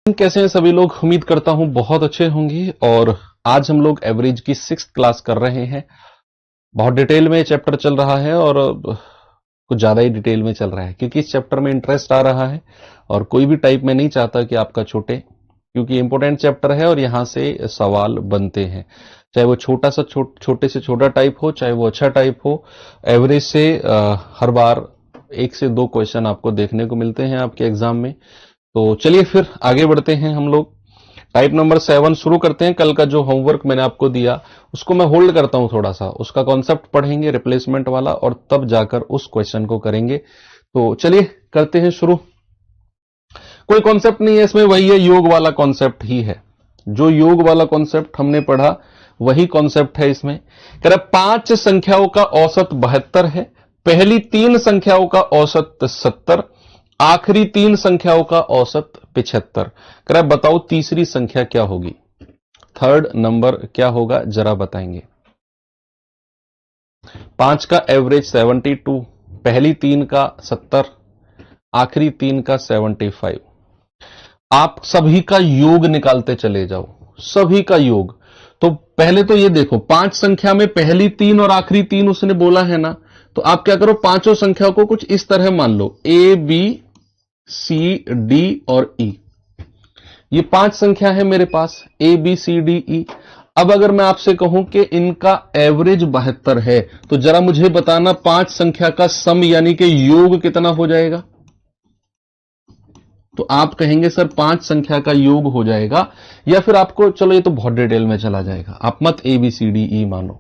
कैसे हैं सभी लोग। उम्मीद करता हूं बहुत अच्छे होंगे। और आज हम लोग एवरेज की 6th क्लास कर रहे हैं। बहुत डिटेल में चैप्टर चल रहा है और कुछ ज्यादा ही डिटेल में चल रहा है क्योंकि इस चैप्टर में इंटरेस्ट आ रहा है और कोई भी टाइप में नहीं चाहता कि आपका छूटे, क्योंकि इंपॉर्टेंट चैप्टर है और यहां से सवाल बनते हैं, चाहे वो छोटा सा छोटे से छोटा टाइप हो, चाहे वो अच्छा टाइप हो। एवरेज से हर बार 1 से 2 क्वेश्चन आपको देखने को मिलते हैं आपके एग्जाम में। तो चलिए फिर आगे बढ़ते हैं हम लोग। टाइप नंबर 7 शुरू करते हैं। कल का जो होमवर्क मैंने आपको दिया उसको मैं होल्ड करता हूं, थोड़ा सा उसका कॉन्सेप्ट पढ़ेंगे रिप्लेसमेंट वाला और तब जाकर उस क्वेश्चन को करेंगे। तो चलिए करते हैं शुरू। कोई कॉन्सेप्ट नहीं है इसमें, वही है योग वाला कॉन्सेप्ट ही है। जो योग वाला कॉन्सेप्ट हमने पढ़ा वही कॉन्सेप्ट है इसमें। कह रहा 5 संख्याओं का औसत 72 है, पहली 3 संख्याओं का औसत 70, आखिरी 3 संख्याओं का औसत 75। कह रहा बताओ तीसरी संख्या क्या होगी, थर्ड नंबर क्या होगा, जरा बताएंगे। 5 का एवरेज 72, पहली 3 का 70, आखिरी 3 का 75। आप सभी का योग निकालते चले जाओ, सभी का योग। तो पहले तो ये देखो 5 संख्या में पहली 3 और आखिरी 3 उसने बोला है ना, तो आप क्या करो, पांचों संख्याओं को कुछ इस तरह मान लो, ए बी सी डी और ई। ये 5 संख्या है मेरे पास, A B C D E. अब अगर मैं आपसे कहूं कि इनका एवरेज 72 है, तो जरा मुझे बताना 5 संख्या का सम यानी कि योग कितना हो जाएगा। तो आप कहेंगे सर 5 संख्या का योग हो जाएगा, या फिर आपको, चलो ये तो बहुत डिटेल में चला जाएगा, आप मत A B C D E मानो,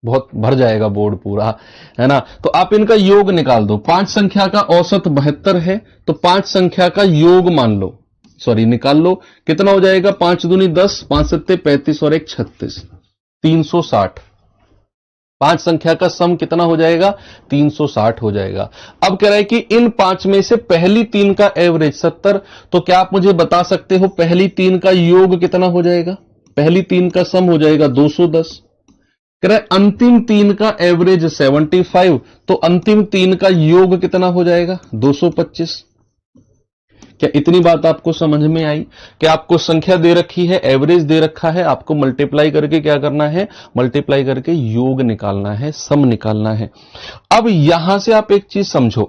बहुत भर जाएगा बोर्ड पूरा, है ना। तो आप इनका योग निकाल दो। 5 संख्या का औसत 72 है, तो 5 संख्या का योग मान लो, सॉरी निकाल लो। कितना हो जाएगा, 5 दूनी 10, 5 सत्ते 35 और 1 36, 360। 5 संख्या का सम कितना हो जाएगा, 360 हो जाएगा। अब कह रहा है कि इन 5 में से पहली 3 का एवरेज 70, तो क्या आप मुझे बता सकते हो पहली 3 का योग कितना हो जाएगा। पहली 3 का सम हो जाएगा 210। कह रहा है अंतिम 3 का एवरेज 75, तो अंतिम 3 का योग कितना हो जाएगा, 225। क्या इतनी बात आपको समझ में आई कि आपको संख्या दे रखी है, एवरेज दे रखा है, आपको मल्टीप्लाई करके क्या करना है, मल्टीप्लाई करके योग निकालना है, सम निकालना है। अब यहां से आप एक चीज समझो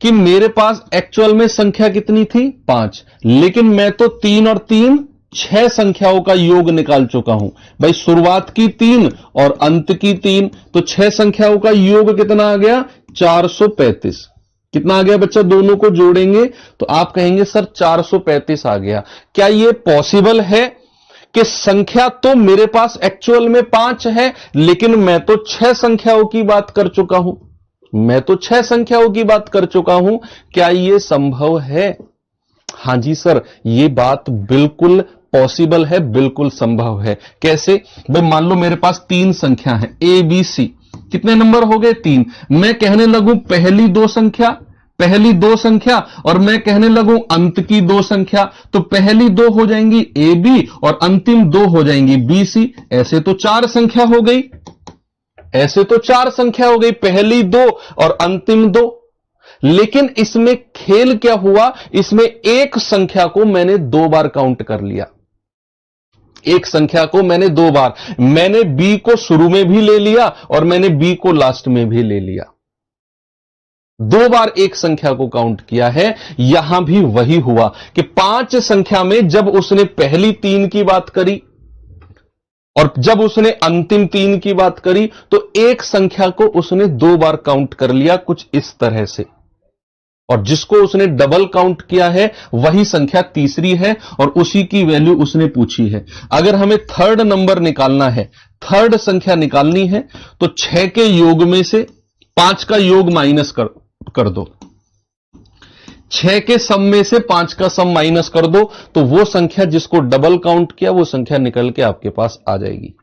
कि मेरे पास एक्चुअल में संख्या कितनी थी, 5, लेकिन मैं तो 3 और 3 6 संख्याओं का योग निकाल चुका हूं। भाई शुरुआत की 3 और अंत की 3, तो 6 संख्याओं का योग कितना आ गया, 435। कितना आ गया बच्चा, दोनों को जोड़ेंगे तो आप कहेंगे सर 435 आ गया। क्या यह पॉसिबल है कि संख्या तो मेरे पास एक्चुअल में 5 है, लेकिन मैं तो 6 संख्याओं की बात कर चुका हूं, मैं तो 6 संख्याओं की बात कर चुका हूं। क्या यह संभव है। हां जी सर, यह बात बिल्कुल पॉसिबल है, बिल्कुल संभव है। कैसे, भाई मान लो मेरे पास 3 संख्या है ए बी सी, कितने नंबर हो गए, 3। मैं कहने लगूं पहली दो संख्या और मैं कहने लगूं अंत की 2 संख्या, तो पहली 2 हो जाएंगी ए बी और अंतिम 2 हो जाएंगी बी सी। ऐसे तो 4 संख्या हो गई, ऐसे तो 4 संख्या हो गई, पहली 2 और अंतिम 2। लेकिन इसमें खेल क्या हुआ, इसमें एक संख्या को मैंने 2 बार काउंट कर लिया, एक संख्या को मैंने 2 बार, मैंने बी को शुरू में भी ले लिया और मैंने बी को लास्ट में भी ले लिया। 2 बार एक संख्या को काउंट किया है। यहां भी वही हुआ कि 5 संख्या में जब उसने पहली 3 की बात करी और जब उसने अंतिम 3 की बात करी, तो एक संख्या को उसने 2 बार काउंट कर लिया, कुछ इस तरह से। और जिसको उसने डबल काउंट किया है वही संख्या तीसरी है और उसी की वैल्यू उसने पूछी है। अगर हमें थर्ड नंबर निकालना है, थर्ड संख्या निकालनी है, तो 6 के योग में से 5 का योग माइनस कर दो, 6 के सम में से 5 का सम माइनस कर दो, तो वो संख्या जिसको डबल काउंट किया वो संख्या निकल के आपके पास आ जाएगी।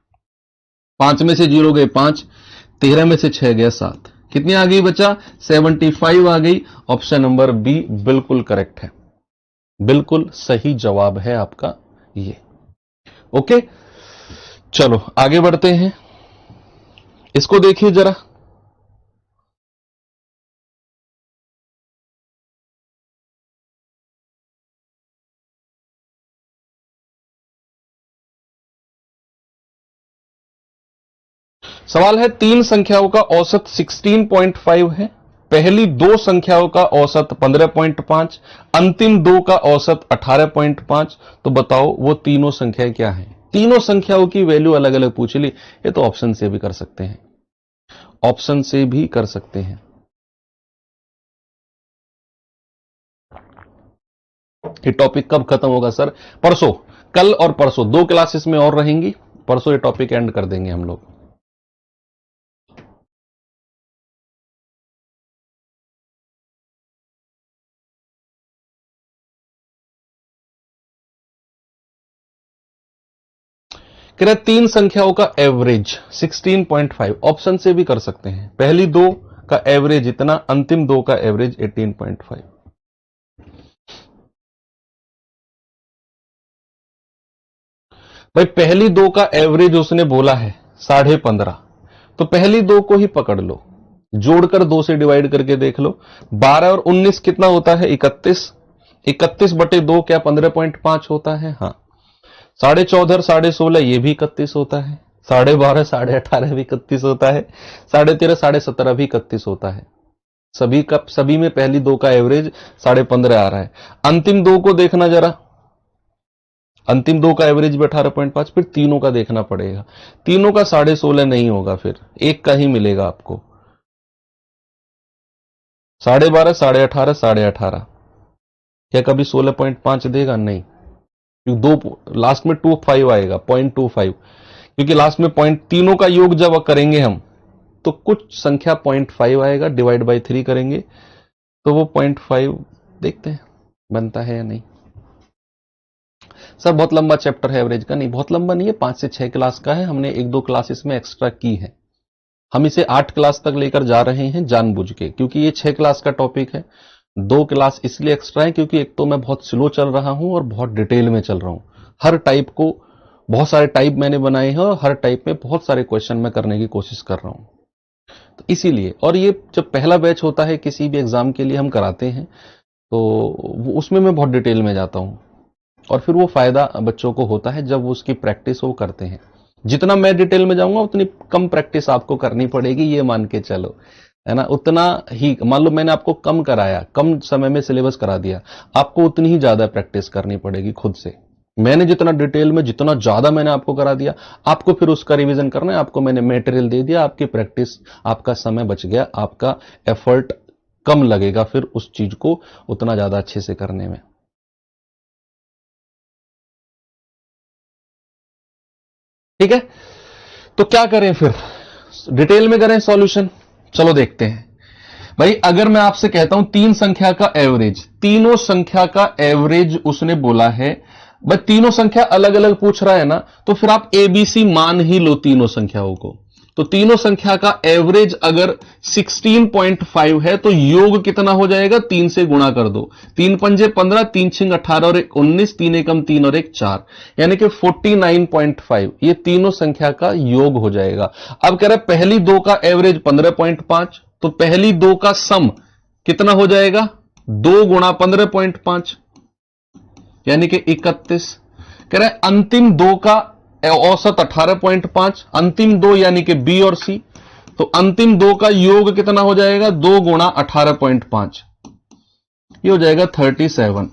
5 में से 0 गए 5, 13 में से 6 गया 7, कितनी आ गई बच्चा, 75 आ गई। ऑप्शन नंबर बी बिल्कुल करेक्ट है, बिल्कुल सही जवाब है आपका ये। ओके, चलो आगे बढ़ते हैं। इसको देखिए जरा, सवाल है तीन संख्याओं का औसत 16.5 है, पहली दो संख्याओं का औसत 15.5, अंतिम दो का औसत 18.5। तो बताओ वो तीनों संख्याएं क्या हैं? तीनों संख्याओं की वैल्यू अलग अलग पूछ ली। ये तो ऑप्शन से भी कर सकते हैं, ऑप्शन से भी कर सकते हैं। ये टॉपिक कब खत्म होगा सर? परसों, कल और परसों 2 क्लासेस में और रहेंगी, परसों ये टॉपिक एंड कर देंगे हम लोग। कह रहे तीन संख्याओं का एवरेज 16.5, ऑप्शन से भी कर सकते हैं। पहली दो का एवरेज इतना, अंतिम दो का एवरेज 18.5। भाई पहली दो का एवरेज उसने बोला है 15.5, तो पहली दो को ही पकड़ लो, जोड़कर 2 से डिवाइड करके देख लो। 12 और 19 कितना होता है? 31। 31 बटे 2 क्या 15.5 होता है? हाँ। 14.5 16.5 ये भी 31 होता है, 12.5 18.5 भी 31 होता है, 13.5 17.5 भी 31 होता है। सभी में पहली दो का एवरेज 15.5 आ रहा है। अंतिम दो को देखना जरा, अंतिम दो का एवरेज भी 18.5। फिर तीनों का देखना पड़ेगा, तीनों का 16.5 नहीं होगा, फिर एक का ही मिलेगा आपको। 12.5 18.5 18.5 क्या कभी 16.5 देगा? नहीं, दो लास्ट में 25 आएगा, 0.25, क्योंकि लास्ट में पॉइंट तीनों का योग जब करेंगे हम तो कुछ संख्या 0.5 आएगा, डिवाइड बाय 3 करेंगे तो वो 0.5 देखते हैं बनता है या नहीं। सर बहुत लंबा चैप्टर है एवरेज का। नहीं, बहुत लंबा नहीं है, 5 से 6 क्लास का है, हमने 1-2 क्लास इसमें एक्स्ट्रा की है। हम इसे 8 क्लास तक लेकर जा रहे हैं जानबूझ के, क्योंकि ये 6 क्लास का टॉपिक है। 2 क्लास इसलिए एक्स्ट्रा है क्योंकि एक तो मैं बहुत स्लो चल रहा हूं और बहुत डिटेल में चल रहा हूं। हर टाइप को, बहुत सारे टाइप मैंने बनाए हैं और हर टाइप में बहुत सारे क्वेश्चन मैं करने की कोशिश कर रहा हूं, तो इसीलिए। और ये जब पहला बैच होता है किसी भी एग्जाम के लिए हम कराते हैं तो उसमें मैं बहुत डिटेल में जाता हूं, और फिर वो फायदा बच्चों को होता है जब वो उसकी प्रैक्टिस वो करते हैं। जितना मैं डिटेल में जाऊंगा उतनी कम प्रैक्टिस आपको करनी पड़ेगी, ये मान के चलो, है ना। उतना ही, मान लो मैंने आपको कम कराया, कम समय में सिलेबस करा दिया, आपको उतनी ही ज्यादा प्रैक्टिस करनी पड़ेगी खुद से। मैंने जितना डिटेल में, जितना ज्यादा मैंने आपको करा दिया, आपको फिर उसका रिवीजन करना है। आपको मैंने मटेरियल दे दिया, आपकी प्रैक्टिस, आपका समय बच गया, आपका एफर्ट कम लगेगा फिर उस चीज को उतना ज्यादा अच्छे से करने में। ठीक है, तो क्या करें फिर? डिटेल में करें सॉल्यूशन? चलो देखते हैं। भाई अगर मैं आपसे कहता हूं तीन संख्या का एवरेज, तीनों संख्या का एवरेज उसने बोला है, भाई तीनों संख्या अलग अलग पूछ रहा है ना, तो फिर आप एबीसी मान ही लो तीनों संख्याओं को। तो तीनों संख्या का एवरेज अगर 16.5 है तो योग कितना हो जाएगा? 3 से गुणा कर दो, 3 पंजे 15, 3 छिंग 18 और 1 19, 3 एकम 3 और 1 4, यानी कि 49.5 ये तीनों संख्या का योग हो जाएगा। अब कह रहे पहली दो का एवरेज 15.5, तो पहली दो का सम कितना हो जाएगा? 2 गुणा 15.5 यानी कि 31। कह रहे अंतिम दो का औसत 18.5, अंतिम दो यानी कि बी और सी, तो अंतिम दो का योग कितना हो जाएगा? 2 गुणा 18.5, ये हो जाएगा 37।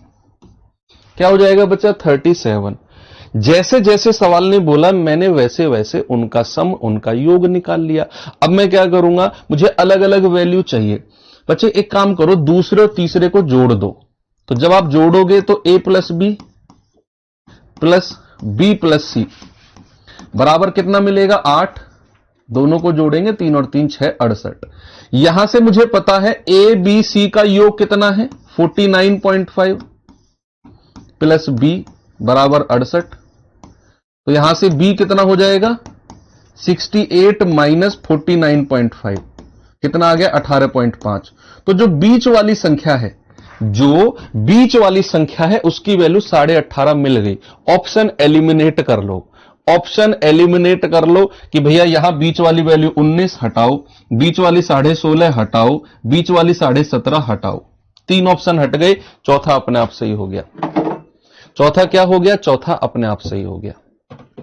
क्या हो जाएगा बच्चा? 37। जैसे जैसे सवाल ने बोला मैंने वैसे वैसे उनका सम, उनका योग निकाल लिया। अब मैं क्या करूंगा? मुझे अलग अलग वैल्यू चाहिए। बच्चे एक काम करो, दूसरे और तीसरे को जोड़ दो। तो जब आप जोड़ोगे तो a प्लस बी प्लस सी बराबर कितना मिलेगा? 8। दोनों को जोड़ेंगे, 3 और 3 6 68। यहां से मुझे पता है ए बी सी का योग कितना है? 49.5 प्लस बी बराबर 68। तो यहां से बी कितना हो जाएगा? 68 माइनस 49.5 कितना आ गया? 18.5। तो जो बीच वाली संख्या है, जो बीच वाली संख्या है उसकी वैल्यू 18.5 मिल गई। ऑप्शन एलिमिनेट कर लो, ऑप्शन एलिमिनेट कर लो कि भैया यहां बीच वाली वैल्यू 19 हटाओ, बीच वाली 16.5 हटाओ, बीच वाली 17.5 हटाओ। 3 ऑप्शन हट गए, चौथा अपने आप सही हो गया। चौथा क्या हो गया? चौथा अपने आप सही हो गया।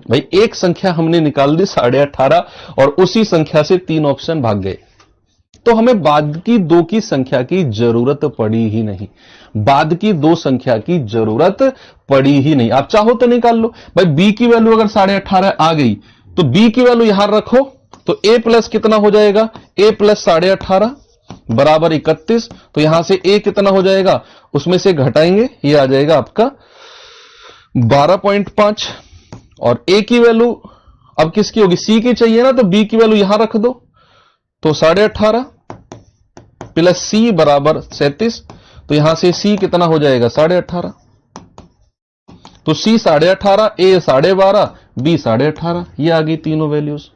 भाई एक संख्या हमने निकाल दी 18.5 और उसी संख्या से 3 ऑप्शन भाग गए, तो हमें बाद की 2 की संख्या की जरूरत पड़ी ही नहीं, बाद की 2 संख्या की जरूरत पड़ी ही नहीं। आप चाहो तो निकाल लो भाई, b की वैल्यू अगर 18.5 आ गई तो b की वैल्यू यहां रखो, तो a प्लस कितना हो जाएगा, a प्लस 18.5 बराबर 31, तो यहां से a कितना हो जाएगा, उसमें से घटाएंगे, ये आ जाएगा आपका 12.5, और a की वैल्यू अब किसकी होगी, c की चाहिए ना, तो b की वैल्यू यहां रख दो, तो 18.5 प्लस c बराबर 37, तो यहां से c कितना हो जाएगा 18.5, तो c 18.5, a 12.5, b 18.5, ये आ गई तीनों वैल्यूज,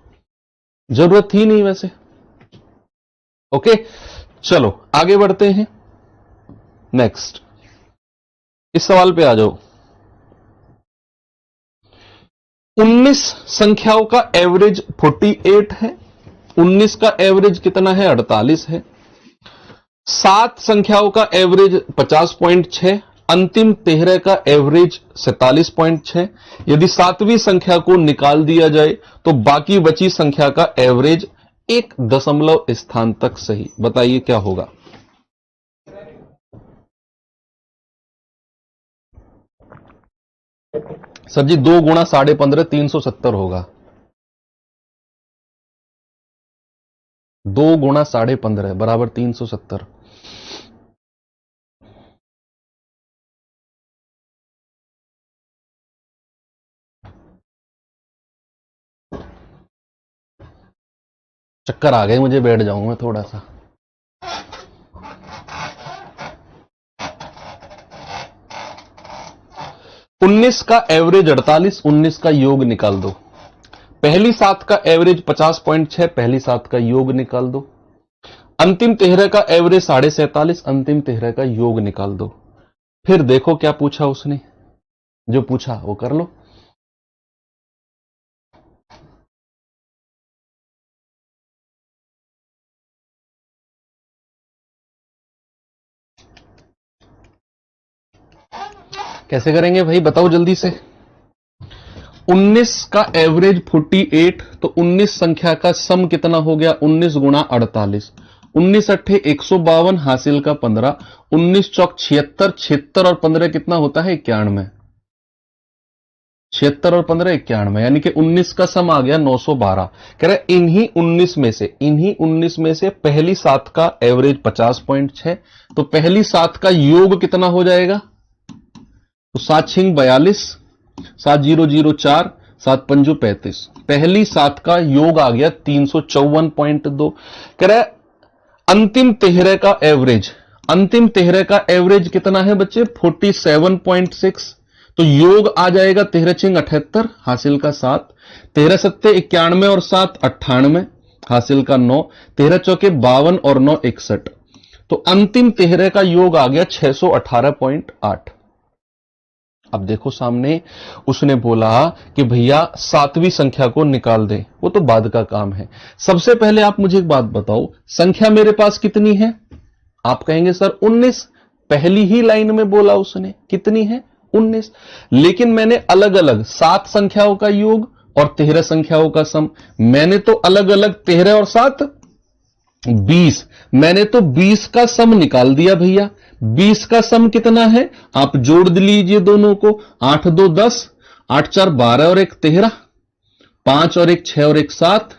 जरूरत थी नहीं वैसे। ओके, चलो आगे बढ़ते हैं, नेक्स्ट इस सवाल पे आ जाओ। 19 संख्याओं का एवरेज 48 है, 19 का एवरेज कितना है 48 है, 7 संख्याओं का एवरेज 50.6, अंतिम 13 का एवरेज 47.6। यदि 7वीं संख्या को निकाल दिया जाए तो बाकी बची संख्या का एवरेज 1 दशमलव स्थान तक सही, बताइए क्या होगा। सर जी 2 गुणा 15.5 370 होगा, 2 गुणा 15.5 बराबर 370। चक्कर आ गए मुझे, बैठ जाऊंगा मैं थोड़ा सा। उन्नीस का एवरेज 48, 19 का योग निकाल दो। पहली 7 का एवरेज 50.6, पहली 7 का योग निकाल दो। अंतिम 13 का एवरेज 47.5, अंतिम 13 का योग निकाल दो। फिर देखो क्या पूछा उसने, जो पूछा वो कर लो। कैसे करेंगे भाई बताओ जल्दी से। 19 का एवरेज 48, तो 19 संख्या का सम कितना हो गया, 19 गुणा 48, 19 अट्ठे 152, हासिल का 15, 19 चौक 76, 76 और 15 कितना होता है 91, 76 और 15 91, यानी कि 19 का सम आ गया 912। कह रहे इन्हीं 19 में से पहली 7 का एवरेज 50.6, तो पहली 7 का योग कितना हो जाएगा, तो 7 छिंग 42, 7 0 0 4, 7 पंजू 35, पहली 7 का योग आ गया 354.2। कह रहे अंतिम 13 का एवरेज, अंतिम 13 का एवरेज कितना है बच्चे 47.6, तो योग आ जाएगा 13 छिंग 78, हासिल का 7, 13 सत्ते 91 और 7 98, हासिल का 9, 13 चौके 52 और 9 61, तो अंतिम 13 का योग आ गया 618.8। अब देखो सामने उसने बोला कि भैया 7वीं संख्या को निकाल दे, वो तो बाद का काम है। सबसे पहले आप मुझे एक बात बताओ, संख्या मेरे पास कितनी है, आप कहेंगे सर 19, पहली ही लाइन में बोला उसने कितनी है 19, लेकिन मैंने अलग अलग 7 संख्याओं का योग और 13 संख्याओं का सम, मैंने तो अलग अलग 13 और 7 20, मैंने तो 20 का सम निकाल दिया भैया। 20 का सम कितना है, आप जोड़ लीजिए दोनों को, 8 2 10, 8 4 12 और 1 13, 5 और 1 6 और 1 7,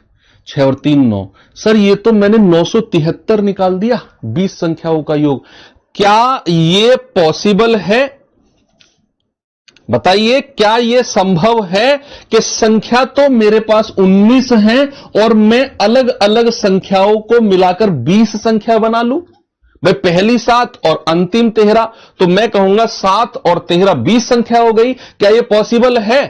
6 और 3 9। सर ये तो मैंने 973 निकाल दिया 20 संख्याओं का योग। क्या ये पॉसिबल है, बताइए क्या यह संभव है कि संख्या तो मेरे पास 19 है और मैं अलग अलग संख्याओं को मिलाकर 20 संख्या बना लूं। भाई पहली 7 और अंतिम 13, तो मैं कहूंगा 7 और 13 20 संख्या हो गई। क्या यह पॉसिबल है,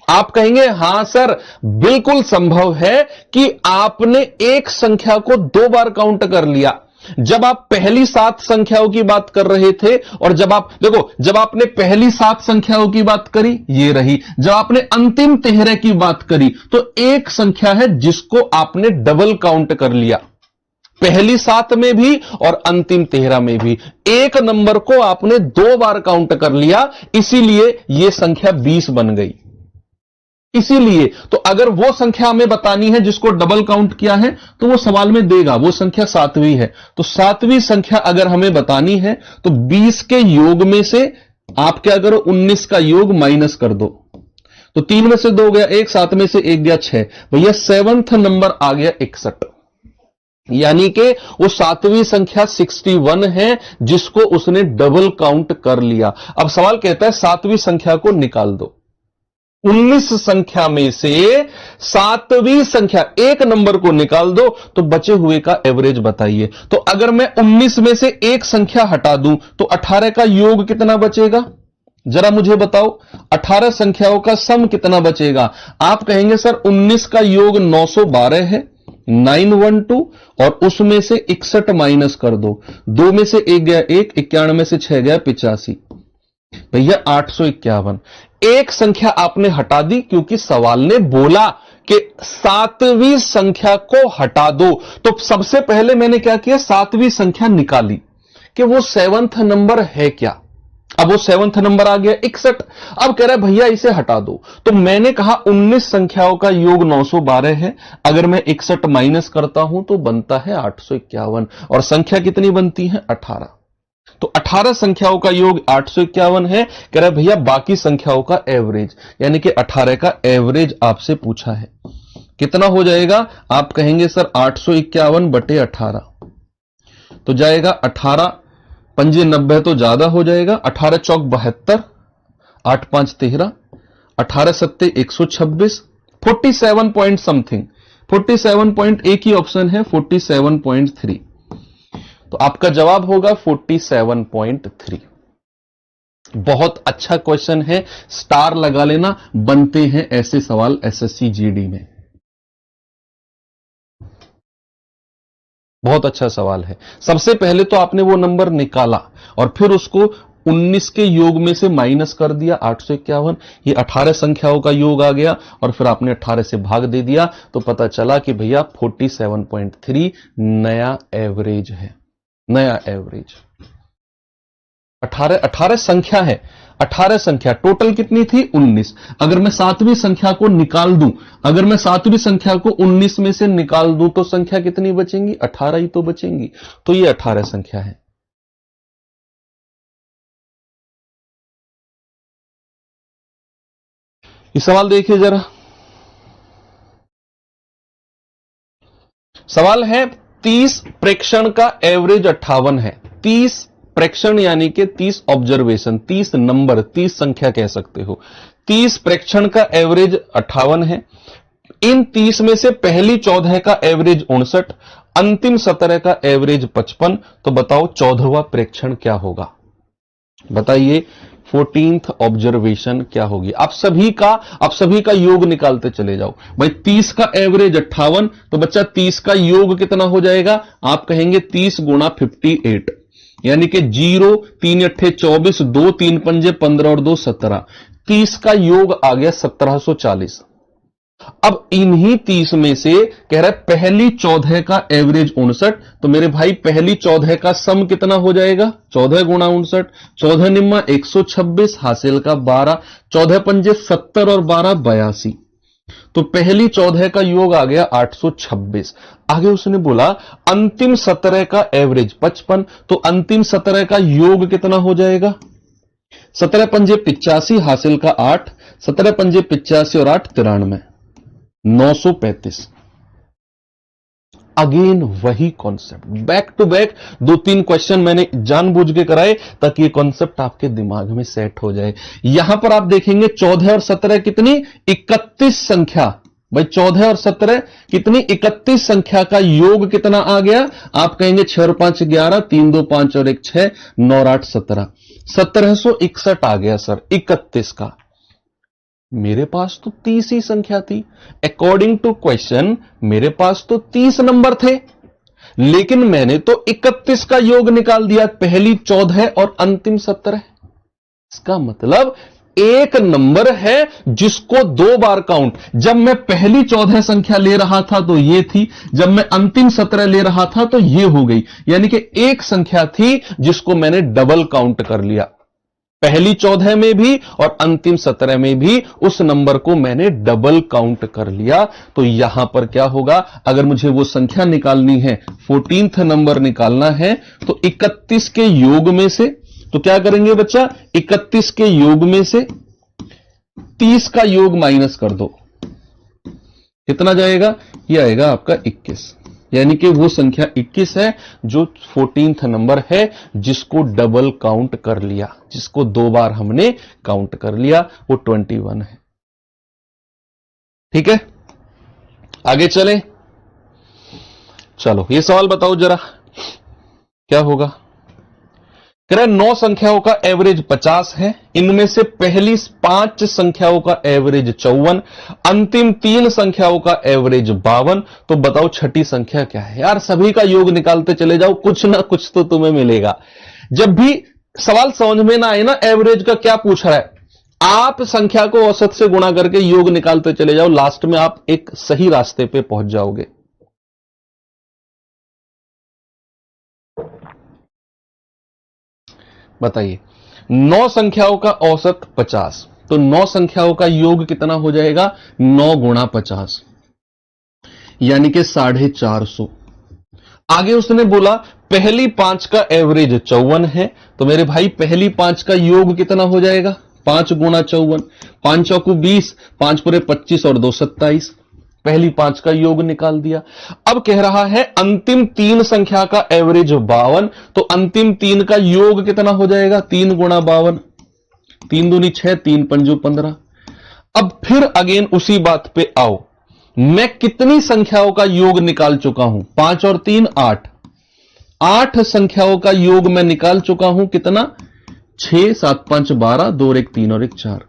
आप कहेंगे हां सर बिल्कुल संभव है कि आपने एक संख्या को 2 बार काउंट कर लिया। जब आप पहली 7 संख्याओं की बात कर रहे थे और जब आप देखो, जब आपने पहली 7 संख्याओं की बात करी ये रही, जब आपने अंतिम 13 की बात करी तो एक संख्या है जिसको आपने डबल काउंट कर लिया, पहली 7 में भी और अंतिम 13 में भी। एक नंबर को आपने 2 बार काउंट कर लिया, इसीलिए यह संख्या 20 बन गई। इसीलिए तो अगर वो संख्या हमें बतानी है जिसको डबल काउंट किया है तो वो सवाल में देगा, वो संख्या 7वीं है। तो 7वीं संख्या अगर हमें बतानी है तो 20 के योग में से आप क्या करो, 19 का योग माइनस कर दो, तो 3 में से 2 गया 1, 7 में से 1 गया 6, भैया 7th नंबर आ गया 61। यानी कि वो 7वीं संख्या 61 है जिसको उसने डबल काउंट कर लिया। अब सवाल कहता है 7वीं संख्या को निकाल दो। 19 संख्या में से 7वीं संख्या एक नंबर को निकाल दो तो बचे हुए का एवरेज बताइए। तो अगर मैं 19 में से एक संख्या हटा दूं तो 18 का योग कितना बचेगा, जरा मुझे बताओ। 18 संख्याओं का सम कितना बचेगा। आप कहेंगे सर 19 का योग 912 है, 912, और उसमें से 61 माइनस कर दो, 2 में से 1 गया 1, 91 में से 6 गया 85, भैया 851। एक संख्या आपने हटा दी क्योंकि सवाल ने बोला कि 7वीं संख्या को हटा दो। तो सबसे पहले मैंने क्या किया, 7वीं संख्या निकाली कि वो 7th नंबर है क्या। अब वो 7th नंबर आ गया 61। अब कह रहा है भैया इसे हटा दो। तो मैंने कहा 19 संख्याओं का योग 912 है, अगर मैं 61 माइनस करता हूं तो बनता है 851, और संख्या कितनी बनती है 18। तो 18 संख्याओं का योग 851 है। कह रहा है भैया बाकी संख्याओं का एवरेज, यानी कि 18 का एवरेज आपसे पूछा है, कितना हो जाएगा। आप कहेंगे सर 851 बटे 18, तो जाएगा 18 पंजे 90 तो ज्यादा हो जाएगा, 18 चौक 72, 8 5 13, 18 सत्ते 126, 47 पॉइंट समथिंग, 47 पॉइंट एक ही ऑप्शन है 47.3। तो आपका जवाब होगा 47.3। बहुत अच्छा क्वेश्चन है, स्टार लगा लेना, बनते हैं ऐसे सवाल एसएससी जीडी में। बहुत अच्छा सवाल है। सबसे पहले तो आपने वो नंबर निकाला और फिर उसको 19 के योग में से माइनस कर दिया 851, ये 18 संख्याओं का योग आ गया, और फिर आपने 18 से भाग दे दिया तो पता चला कि भैया 47.3 नया एवरेज है। नया एवरेज 18 संख्या है, 18 संख्या टोटल कितनी थी 19। अगर मैं 7वीं संख्या को निकाल दूं, अगर मैं 7वीं संख्या को 19 में से निकाल दूं तो संख्या कितनी बचेंगी, 18 ही तो बचेंगी। तो ये 18 संख्या है। ये सवाल देखिए जरा। सवाल है 30 प्रेक्षण का एवरेज 58 है। 30 प्रेक्षण यानी कि 30 ऑब्जर्वेशन, 30 नंबर, 30 संख्या कह सकते हो। 30 प्रेक्षण का एवरेज 58 है। इन 30 में से पहली 14 का एवरेज 59, अंतिम 17 का एवरेज 55। तो बताओ 14वां प्रेक्षण क्या होगा, बताइए 14th ऑब्जर्वेशन क्या होगी। आप सभी का योग निकालते चले जाओ भाई। 30 का एवरेज 58, तो बच्चा 30 का योग कितना हो जाएगा। आप कहेंगे 30 गुणा 58, यानी कि 0 3 8 24, 2 3 पंजे 15 और 2 17। 30 का योग आ गया 1740। अब इन्हीं 30 में से कह रहा है पहली 14 का एवरेज 59, तो मेरे भाई पहली 14 का सम कितना हो जाएगा, 14 गुणा 59, 14 निम्मा 126, हासिल का 12, 14 पंजे 70 और 12 82। तो पहली 14 का योग आ गया 826। आगे उसने बोला अंतिम 17 का एवरेज 55, तो अंतिम 17 का योग कितना हो जाएगा, 17 पंजे 85, हासिल का 8, 17 पंजे 85 और 8 93, 935। अगेन वही concept, back to back 2-3 question मैंने जानबूझ के कराए ताकि ये कॉन्सेप्ट आपके दिमाग में सेट हो जाए। यहां पर आप देखेंगे 14 और 17 कितनी, 31 संख्या। भाई 14 और 17 कितनी, 31 संख्या का योग कितना आ गया। आप कहेंगे 6 और 5 11, 3 2 5 और 1 6, 9 और 8 17, 1761 आ गया सर 31 का। मेरे पास तो 30 ही संख्या थी। अकॉर्डिंग टू क्वेश्चन मेरे पास तो 30 नंबर थे, लेकिन मैंने तो 31 का योग निकाल दिया, पहली 14 और अंतिम 17। इसका मतलब एक नंबर है जिसको 2 बार काउंट, जब मैं पहली 14 संख्या ले रहा था तो ये थी, जब मैं अंतिम 17 ले रहा था तो ये हो गई। यानी कि एक संख्या थी जिसको मैंने डबल काउंट कर लिया। पहली 14 में भी और अंतिम 17 में भी उस नंबर को मैंने डबल काउंट कर लिया। तो यहां पर क्या होगा, अगर मुझे वो संख्या निकालनी है, 14th नंबर निकालना है, तो 31 के योग में से, तो क्या करेंगे बच्चा, 31 के योग में से 30 का योग माइनस कर दो, कितना जाएगा, ये आएगा आपका 21। यानी कि वो संख्या 21 है जो 14th नंबर है, जिसको डबल काउंट कर लिया, जिसको 2 बार हमने काउंट कर लिया, वो 21 है। ठीक है, आगे चलें। चलो ये सवाल बताओ जरा, क्या होगा। कह रहा है 9 संख्याओं का एवरेज 50 है, इनमें से पहली 5 संख्याओं का एवरेज 54, अंतिम 3 संख्याओं का एवरेज 52। तो बताओ छठी संख्या क्या है। यार सभी का योग निकालते चले जाओ, कुछ ना कुछ तो तुम्हें मिलेगा। जब भी सवाल समझ में ना आए ना, एवरेज का क्या पूछ रहा है, आप संख्या को औसत से गुणा करके योग निकालते चले जाओ, लास्ट में आप एक सही रास्ते पे पहुंच जाओगे। बताइए, 9 संख्याओं का औसत 50, तो 9 संख्याओं का योग कितना हो जाएगा, 9 गुणा 50, यानी कि 450। आगे उसने बोला पहली 5 का एवरेज 54 है, तो मेरे भाई पहली 5 का योग कितना हो जाएगा, 5 गुणा 54, 5 चौकू 20, 5 पूरे 25 और 2 27, पहली 5 का योग निकाल दिया। अब कह रहा है अंतिम 3 संख्या का एवरेज 52, तो अंतिम 3 का योग कितना हो जाएगा, 3 गुणा 52, 3 दूनी 6, 3 पंजू 15। अब फिर अगेन उसी बात पे आओ, मैं कितनी संख्याओं का योग निकाल चुका हूं, 5 और 3 8, 8 संख्याओं का योग मैं निकाल चुका हूं, कितना, 6 7 5 12, 2 और 1 3 और 1 4।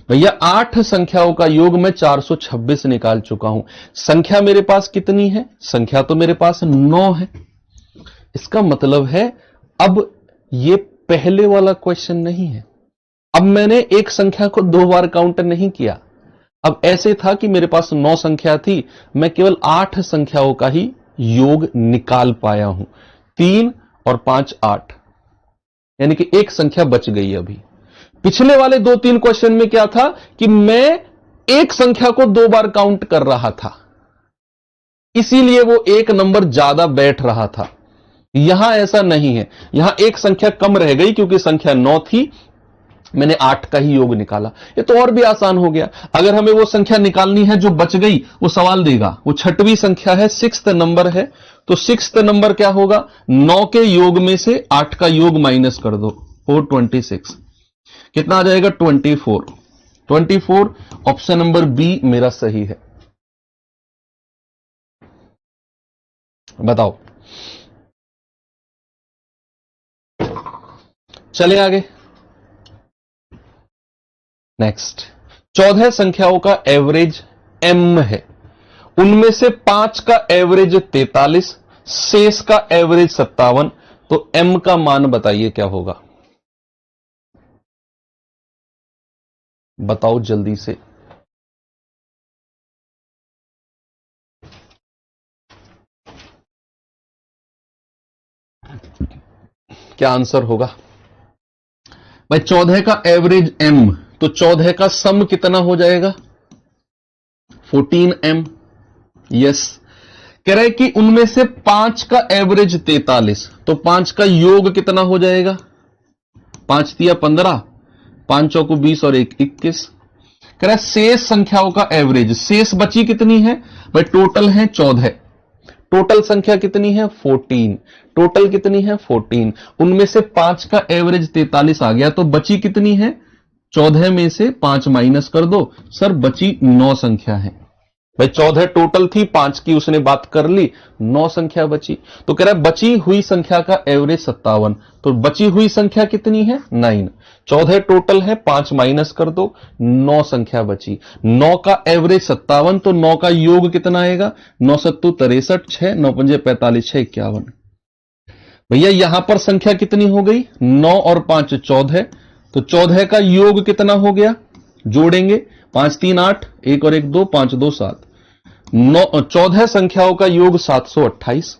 भैया 8 संख्याओं का योग मैं 426 निकाल चुका हूं। संख्या मेरे पास कितनी है, संख्या तो मेरे पास 9 है। इसका मतलब है अब ये पहले वाला क्वेश्चन नहीं है, अब मैंने एक संख्या को 2 बार काउंट नहीं किया। अब ऐसे था कि मेरे पास 9 संख्या थी, मैं केवल 8 संख्याओं का ही योग निकाल पाया हूं, 3 और 5 8, यानी कि एक संख्या बच गई। अभी पिछले वाले 2-3 क्वेश्चन में क्या था कि मैं एक संख्या को 2 बार काउंट कर रहा था, इसीलिए वो एक नंबर ज्यादा बैठ रहा था। यहां ऐसा नहीं है, यहां एक संख्या कम रह गई क्योंकि संख्या 9 थी, मैंने 8 का ही योग निकाला। ये तो और भी आसान हो गया। अगर हमें वो संख्या निकालनी है जो बच गई, वो सवाल देगा, वो 6वीं संख्या है, 6th नंबर है, तो 6th नंबर क्या होगा, 9 के योग में से 8 का योग माइनस कर दो, 426, कितना आ जाएगा, 24। 24 ऑप्शन नंबर बी मेरा सही है। बताओ, चले आगे। नेक्स्ट, 14 संख्याओं का एवरेज m है, उनमें से 5 का एवरेज 43, शेष का एवरेज 57, तो m का मान बताइए क्या होगा। बताओ जल्दी से। क्या आंसर होगा भाई, 14 का एवरेज m, तो 14 का सम कितना हो जाएगा, 14m। यस, कह रहा है कि उनमें से 5 का एवरेज 43, तो 5 का योग कितना हो जाएगा, 5 तिया 15, 5 चौकू 20 और 1 21। कह रहा है शेष संख्याओं का एवरेज, शेष बची कितनी है भाई, टोटल है 14, टोटल संख्या कितनी है 14, टोटल कितनी है 14, उनमें से 5 का एवरेज 43 आ गया, तो बची कितनी है, 14 में से 5 माइनस कर दो, सर बची 9 संख्या है। भाई 14 टोटल थी, 5 की उसने बात कर ली, 9 संख्या बची। तो कह रहा है बची हुई संख्या का एवरेज 57, तो बची हुई संख्या कितनी है 9, 14 टोटल है, 5 माइनस कर दो, 9 संख्या बची। 9 का एवरेज 57, तो 9 का योग कितना आएगा, 9 सत्तू 63, 6 9 पंजे 45, 6 51। भैया यहां पर संख्या कितनी हो गई, 9 और 5 14, तो 14 का योग कितना हो गया, जोड़ेंगे, 5 3 8, 1 और 1 2, 5 2 7, 14 संख्याओं का योग 728।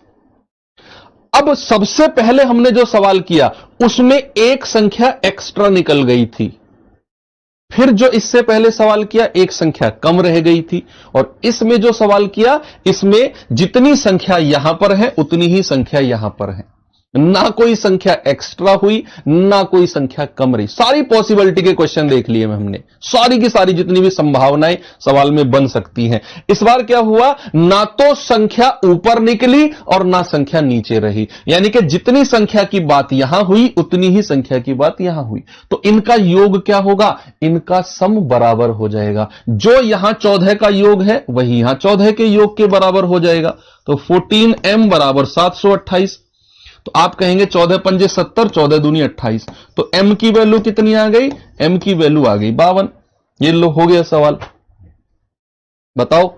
अब सबसे पहले हमने जो सवाल किया उसमें एक संख्या एक्स्ट्रा निकल गई थी, फिर जो इससे पहले सवाल किया एक संख्या कम रह गई थी, और इसमें जो सवाल किया इसमें जितनी संख्या यहां पर है उतनी ही संख्या यहां पर है, ना कोई संख्या एक्स्ट्रा हुई ना कोई संख्या कम रही। सारी पॉसिबिलिटी के क्वेश्चन देख लिए हमने, सारी की सारी जितनी भी संभावनाएं सवाल में बन सकती हैं। इस बार क्या हुआ, ना तो संख्या ऊपर निकली और ना संख्या नीचे रही, यानी कि जितनी संख्या की बात यहां हुई उतनी ही संख्या की बात यहां हुई। तो इनका योग क्या होगा, इनका सम बराबर हो जाएगा। जो यहां 14 का योग है वही यहां 14 के योग के बराबर हो जाएगा। तो 14m बराबर 728। तो आप कहेंगे 14 पंजे 70, 14 दूनी 28, तो m की वैल्यू कितनी आ गई, m की वैल्यू आ गई 52। ये लो हो गया सवाल। बताओ,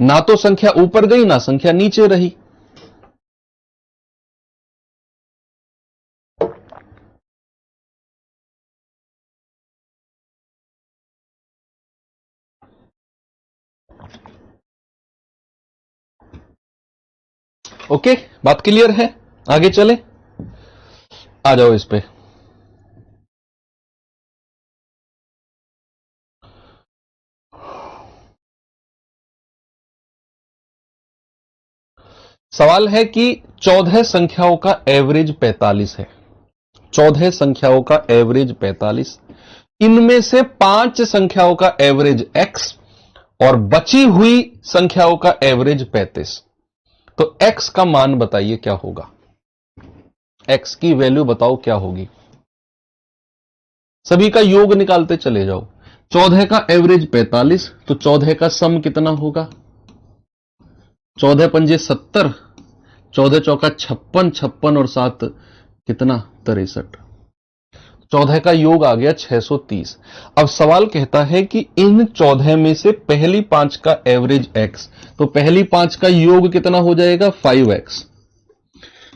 ना तो संख्या ऊपर गई ना संख्या नीचे रही। ओके, बात क्लियर है, आगे चले, आ जाओ इस पे। सवाल है कि 14 संख्याओं का एवरेज 45 है। 14 संख्याओं का एवरेज 45, इनमें से 5 संख्याओं का एवरेज x और बची हुई संख्याओं का एवरेज 35। तो x का मान बताइए क्या होगा, x की वैल्यू बताओ क्या होगी। सभी का योग निकालते चले जाओ। 14 का एवरेज 45, तो 14 का सम कितना होगा, 14 पंजे 70, 14 चौका 56, 56 और 7 कितना 63, 14 का योग आ गया 630। अब सवाल कहता है कि इन 14 में से पहली 5 का एवरेज x, तो पहली 5 का योग कितना हो जाएगा 5x।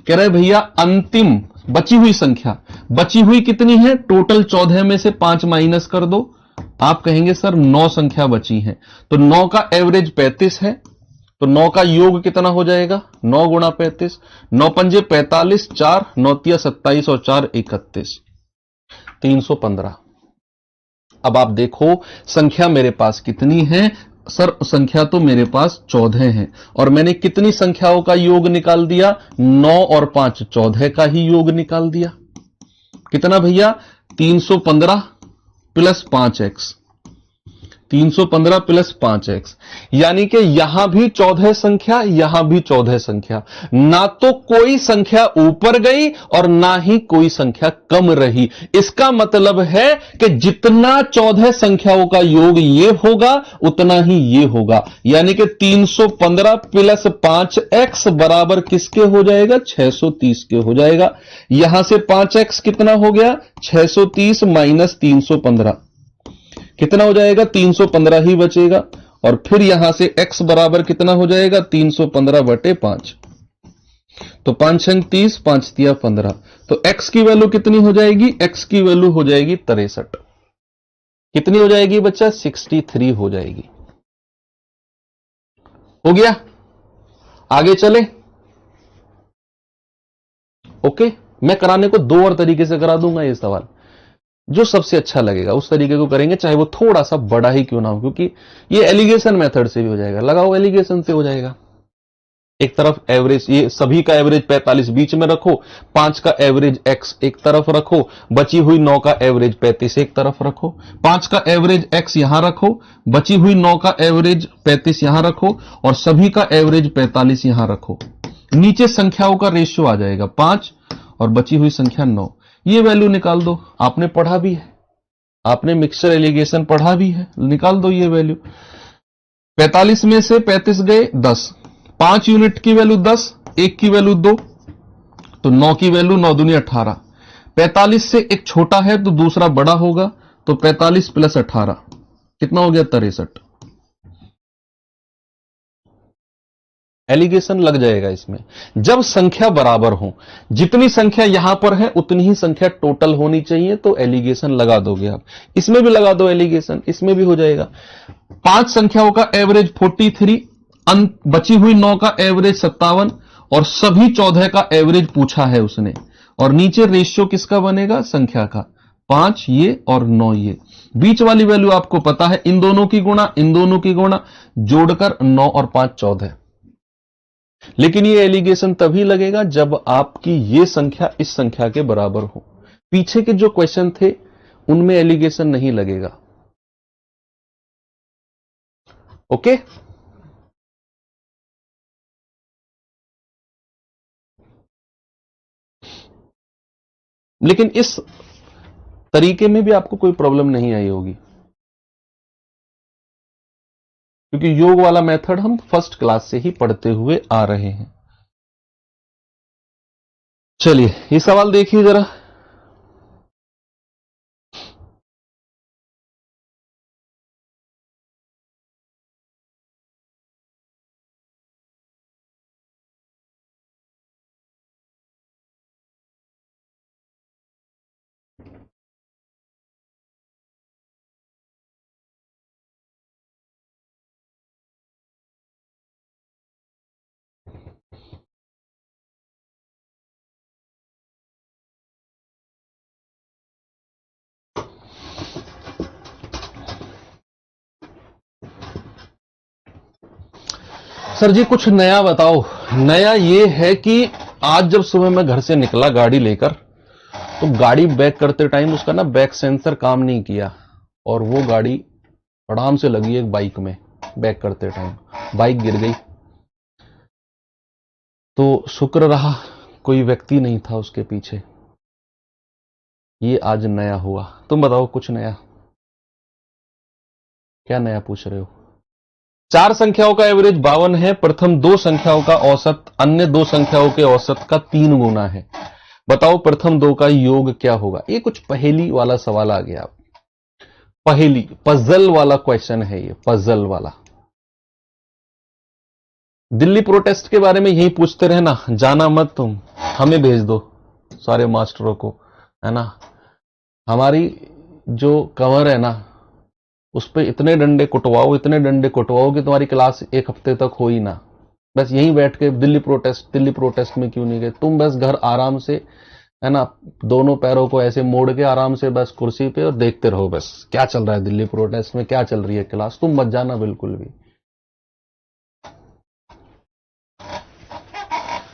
कह रहे भैया अंतिम बची हुई संख्या, बची हुई कितनी है, टोटल 14 में से 5 माइनस कर दो। आप कहेंगे सर 9 संख्या बची है, तो 9 का एवरेज 35 है, तो 9 का योग कितना हो जाएगा 9 गुणा 35, 9 पंजे 45, 4 9 तिया 27 और 4 31, 315। अब आप देखो संख्या मेरे पास कितनी है, सर संख्या तो मेरे पास 14 है और मैंने कितनी संख्याओं का योग निकाल दिया, 9 और 5 14 का ही योग निकाल दिया। कितना भैया 315 प्लस 5x, 315 प्लस 5x, यानी कि यहां भी 14 संख्या यहां भी 14 संख्या, ना तो कोई संख्या ऊपर गई और ना ही कोई संख्या कम रही। इसका मतलब है कि जितना 14 संख्याओं का योग ये होगा उतना ही ये होगा, यानी कि 315 प्लस 5x बराबर किसके हो जाएगा 630 के हो जाएगा। यहां से 5x कितना हो गया 630 माइनस 315 कितना हो जाएगा 315 ही बचेगा, और फिर यहां से x बराबर कितना हो जाएगा 315 बटे 5, तो 5 छंग 30, 5 तिया 15, तो x की वैल्यू कितनी हो जाएगी, x की वैल्यू हो जाएगी 63। कितनी हो जाएगी बच्चा 63 हो जाएगी। हो गया, आगे चले। ओके, मैं कराने को 2 और तरीके से करा दूंगा ये सवाल, जो सबसे अच्छा लगेगा उस तरीके को करेंगे, चाहे वो थोड़ा सा बड़ा ही क्यों ना हो, क्योंकि ये एलिगेशन मेथड से भी हो जाएगा, लगाओ एलिगेशन से हो जाएगा। एक तरफ एवरेज, ये सभी का एवरेज 45 बीच में रखो, 5 का एवरेज x एक तरफ रखो, बची हुई 9 का एवरेज 35 एक तरफ रखो, 5 का एवरेज x यहां रखो, बची हुई 9 का एवरेज 35 यहां रखो, और सभी का एवरेज 45 यहां रखो। नीचे संख्याओं का रेशियो आ जाएगा 5 और बची हुई संख्या 9। ये वैल्यू निकाल दो, आपने पढ़ा भी है, आपने मिक्सचर एलिगेशन पढ़ा भी है, निकाल दो ये वैल्यू। 45 में से 35 गए 10, 5 यूनिट की वैल्यू 10, 1 की वैल्यू 2, तो 9 की वैल्यू 9 दूनी 18। 45 से एक छोटा है तो दूसरा बड़ा होगा, तो 45 प्लस 18 कितना हो गया 63। एलिगेशन लग जाएगा इसमें। जब संख्या बराबर हो, जितनी संख्या यहां पर है उतनी ही संख्या टोटल होनी चाहिए, तो एलिगेशन लगा दोगे आप। इसमें भी लगा दो एलिगेशन, इसमें भी हो जाएगा। 5 संख्याओं का एवरेज 43, बची हुई 9 का एवरेज 57 और सभी 14 का एवरेज पूछा है उसने, और नीचे रेशियो किसका बनेगा, संख्या का, 5 ये और 9 ये, बीच वाली वैल्यू आपको पता है, इन दोनों की गुणा, इन दोनों की गुणा, जोड़कर 9 और 5 14। लेकिन ये एलिगेशन तभी लगेगा जब आपकी ये संख्या इस संख्या के बराबर हो। पीछे के जो क्वेश्चन थे उनमें एलिगेशन नहीं लगेगा। ओके, लेकिन इस तरीके में भी आपको कोई प्रॉब्लम नहीं आई होगी, क्योंकि योग वाला मेथड हम फर्स्ट क्लास से ही पढ़ते हुए आ रहे हैं। चलिए ये सवाल देखिए जरा। सर जी कुछ नया बताओ। नया ये है कि आज जब सुबह मैं घर से निकला गाड़ी लेकर, तो गाड़ी बैक करते टाइम उसका ना बैक सेंसर काम नहीं किया, और वो गाड़ी आराम से लगी एक बाइक में। बैक करते टाइम बाइक गिर गई, तो शुक्र रहा कोई व्यक्ति नहीं था उसके पीछे। ये आज नया हुआ। तुम बताओ कुछ नया, क्या नया पूछ रहे हो। 4 संख्याओं का एवरेज 52 है, प्रथम 2 संख्याओं का औसत अन्य 2 संख्याओं के औसत का 3 गुना है। बताओ प्रथम 2 का योग क्या होगा। ये कुछ पहेली वाला सवाल आ गया। पहेली, पजल वाला क्वेश्चन है ये, पजल वाला। दिल्ली प्रोटेस्ट के बारे में यही पूछते रहना, जाना मत तुम, हमें भेज दो सारे मास्टरों को, है ना। हमारी जो कवर है ना, उस पर इतने डंडे कुटवाओ, इतने डंडे कुटवाओ कि तुम्हारी क्लास एक हफ्ते तक हो ही ना। बस यहीं बैठ के दिल्ली प्रोटेस्ट में क्यों नहीं गए तुम, बस घर आराम से, है ना, दोनों पैरों को ऐसे मोड़ के आराम से बस कुर्सी पे और देखते रहो बस क्या चल रहा है दिल्ली प्रोटेस्ट में, क्या चल रही है क्लास। तुम मत जाना बिल्कुल भी,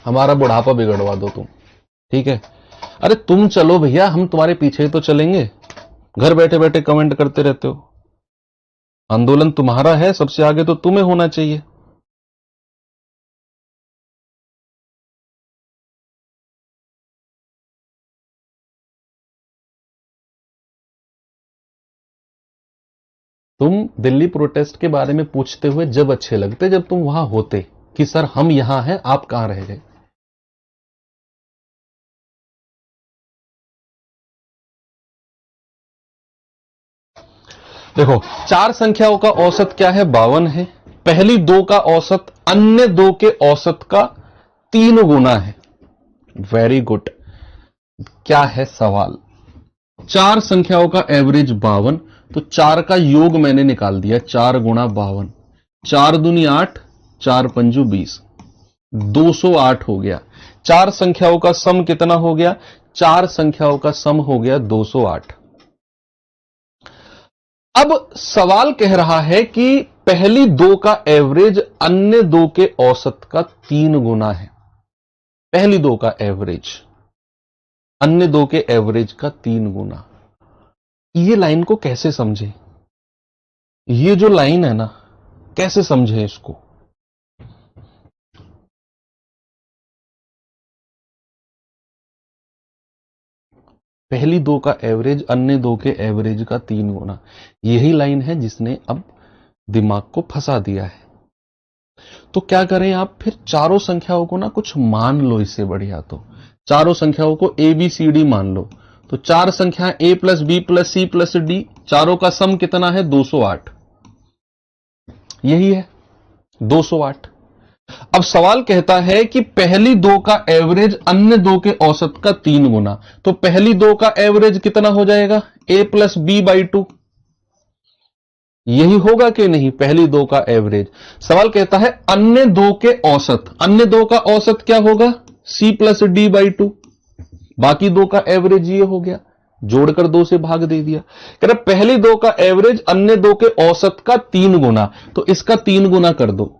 हमारा बुढ़ापा बिगड़वा दो तुम, ठीक है। अरे तुम चलो भैया, हम तुम्हारे पीछे ही तो चलेंगे। घर बैठे बैठे कमेंट करते रहते हो। आंदोलन तुम्हारा है, सबसे आगे तो तुम्हें होना चाहिए। तुम दिल्ली प्रोटेस्ट के बारे में पूछते हुए जब अच्छे लगते जब तुम वहां होते, कि सर हम यहां हैं, आप कहां रह गए। देखो 4 संख्याओं का औसत क्या है, 52 है। पहली 2 का औसत अन्य 2 के औसत का 3 गुना है। Very good. क्या है सवाल। 4 संख्याओं का एवरेज 52, तो 4 का योग मैंने निकाल दिया, 4 गुणा 52, 4 दूनी 8, 4 पंजू 20, 208 हो गया। 4 संख्याओं का सम कितना हो गया, 4 संख्याओं का सम हो गया 208। अब सवाल कह रहा है कि पहली 2 का एवरेज अन्य 2 के औसत का 3 गुना है। पहली 2 का एवरेज अन्य 2 के एवरेज का 3 गुना। ये लाइन को कैसे समझे, ये जो लाइन है ना, कैसे समझे इसको। पहली 2 का एवरेज अन्य 2 के एवरेज का 3 गुना, यही लाइन है जिसने अब दिमाग को फंसा दिया है। तो क्या करें आप, फिर चारों संख्याओं को ना कुछ मान लो, इससे बढ़िया तो चारों संख्याओं को ए बी सी डी मान लो। तो 4 संख्या A plus B plus C plus D, चारों का सम कितना है, 208। यही है 208। अब सवाल कहता है कि पहली 2 का एवरेज अन्य 2 के औसत का 3 गुना, तो पहली 2 का एवरेज कितना हो जाएगा, a प्लस बी बाई 2। यही होगा कि नहीं, पहली दो का एवरेज। सवाल कहता है अन्य दो के औसत, अन्य दो का औसत क्या होगा, c plus D by two, बाकी दो का एवरेज ये हो गया, जोड़कर दो से भाग दे दिया। कह रहा पहली दो का एवरेज अन्य दो के औसत का 3 गुना, तो इसका 3 गुना कर दो,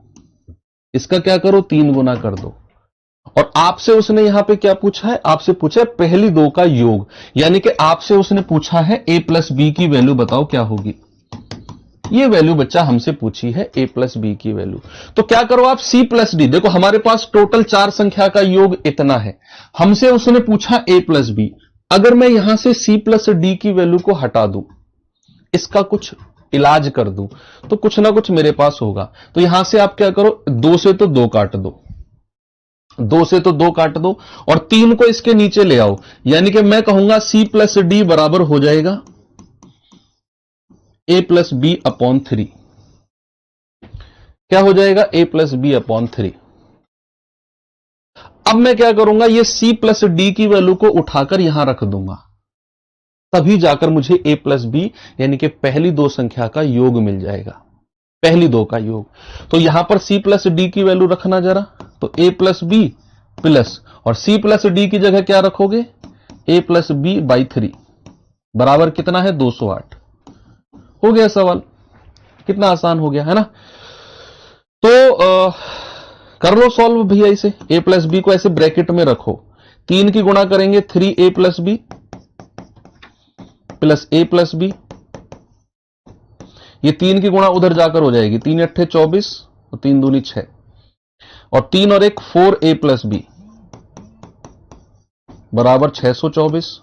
इसका क्या करो 3 गुना कर दो। और आपसे उसने यहां पे क्या पूछा है, आपसे पूछा है पहली दो का योग, यानी कि आपसे उसने पूछा है a प्लस बी की वैल्यू बताओ क्या होगी। ये वैल्यू बच्चा हमसे पूछी है a प्लस बी की वैल्यू। तो क्या करो आप c प्लस डी, देखो हमारे पास टोटल 4 संख्या का योग इतना है, हमसे उसने पूछा a प्लस बी। अगर मैं यहां से c प्लस डी की वैल्यू को हटा दूं, इसका कुछ इलाज कर दूं, तो कुछ ना कुछ मेरे पास होगा। तो यहां से आप क्या करो, 2 से तो 2 काट दो, 2 से तो 2 काट दो, और 3 को इसके नीचे ले आओ, यानी कि मैं कहूंगा c प्लस डी बराबर हो जाएगा a प्लस बी अपॉन 3। क्या हो जाएगा, a प्लस बी अपॉन 3। अब मैं क्या करूंगा, ये c प्लस डी की वैल्यू को उठाकर यहां रख दूंगा, तभी जाकर मुझे a प्लस बी यानी कि पहली दो संख्या का योग मिल जाएगा, पहली दो का योग। तो यहां पर c प्लस डी की वैल्यू रखना जरा, तो a प्लस बी प्लस, और c प्लस डी की जगह क्या रखोगे, a प्लस बी बाई 3 बराबर कितना है 208। हो गया सवाल, कितना आसान हो गया है ना। तो कर लो सॉल्व भैया इसे, a प्लस बी को ऐसे ब्रैकेट में रखो, 3 की गुणा करेंगे 3a plus B plus a plus b, ये 3 की गुणा उधर जाकर हो जाएगी, 3 अट्ठे 24 और 3 दूनी 6, और 3 और 1 4a प्लस बी बराबर 624,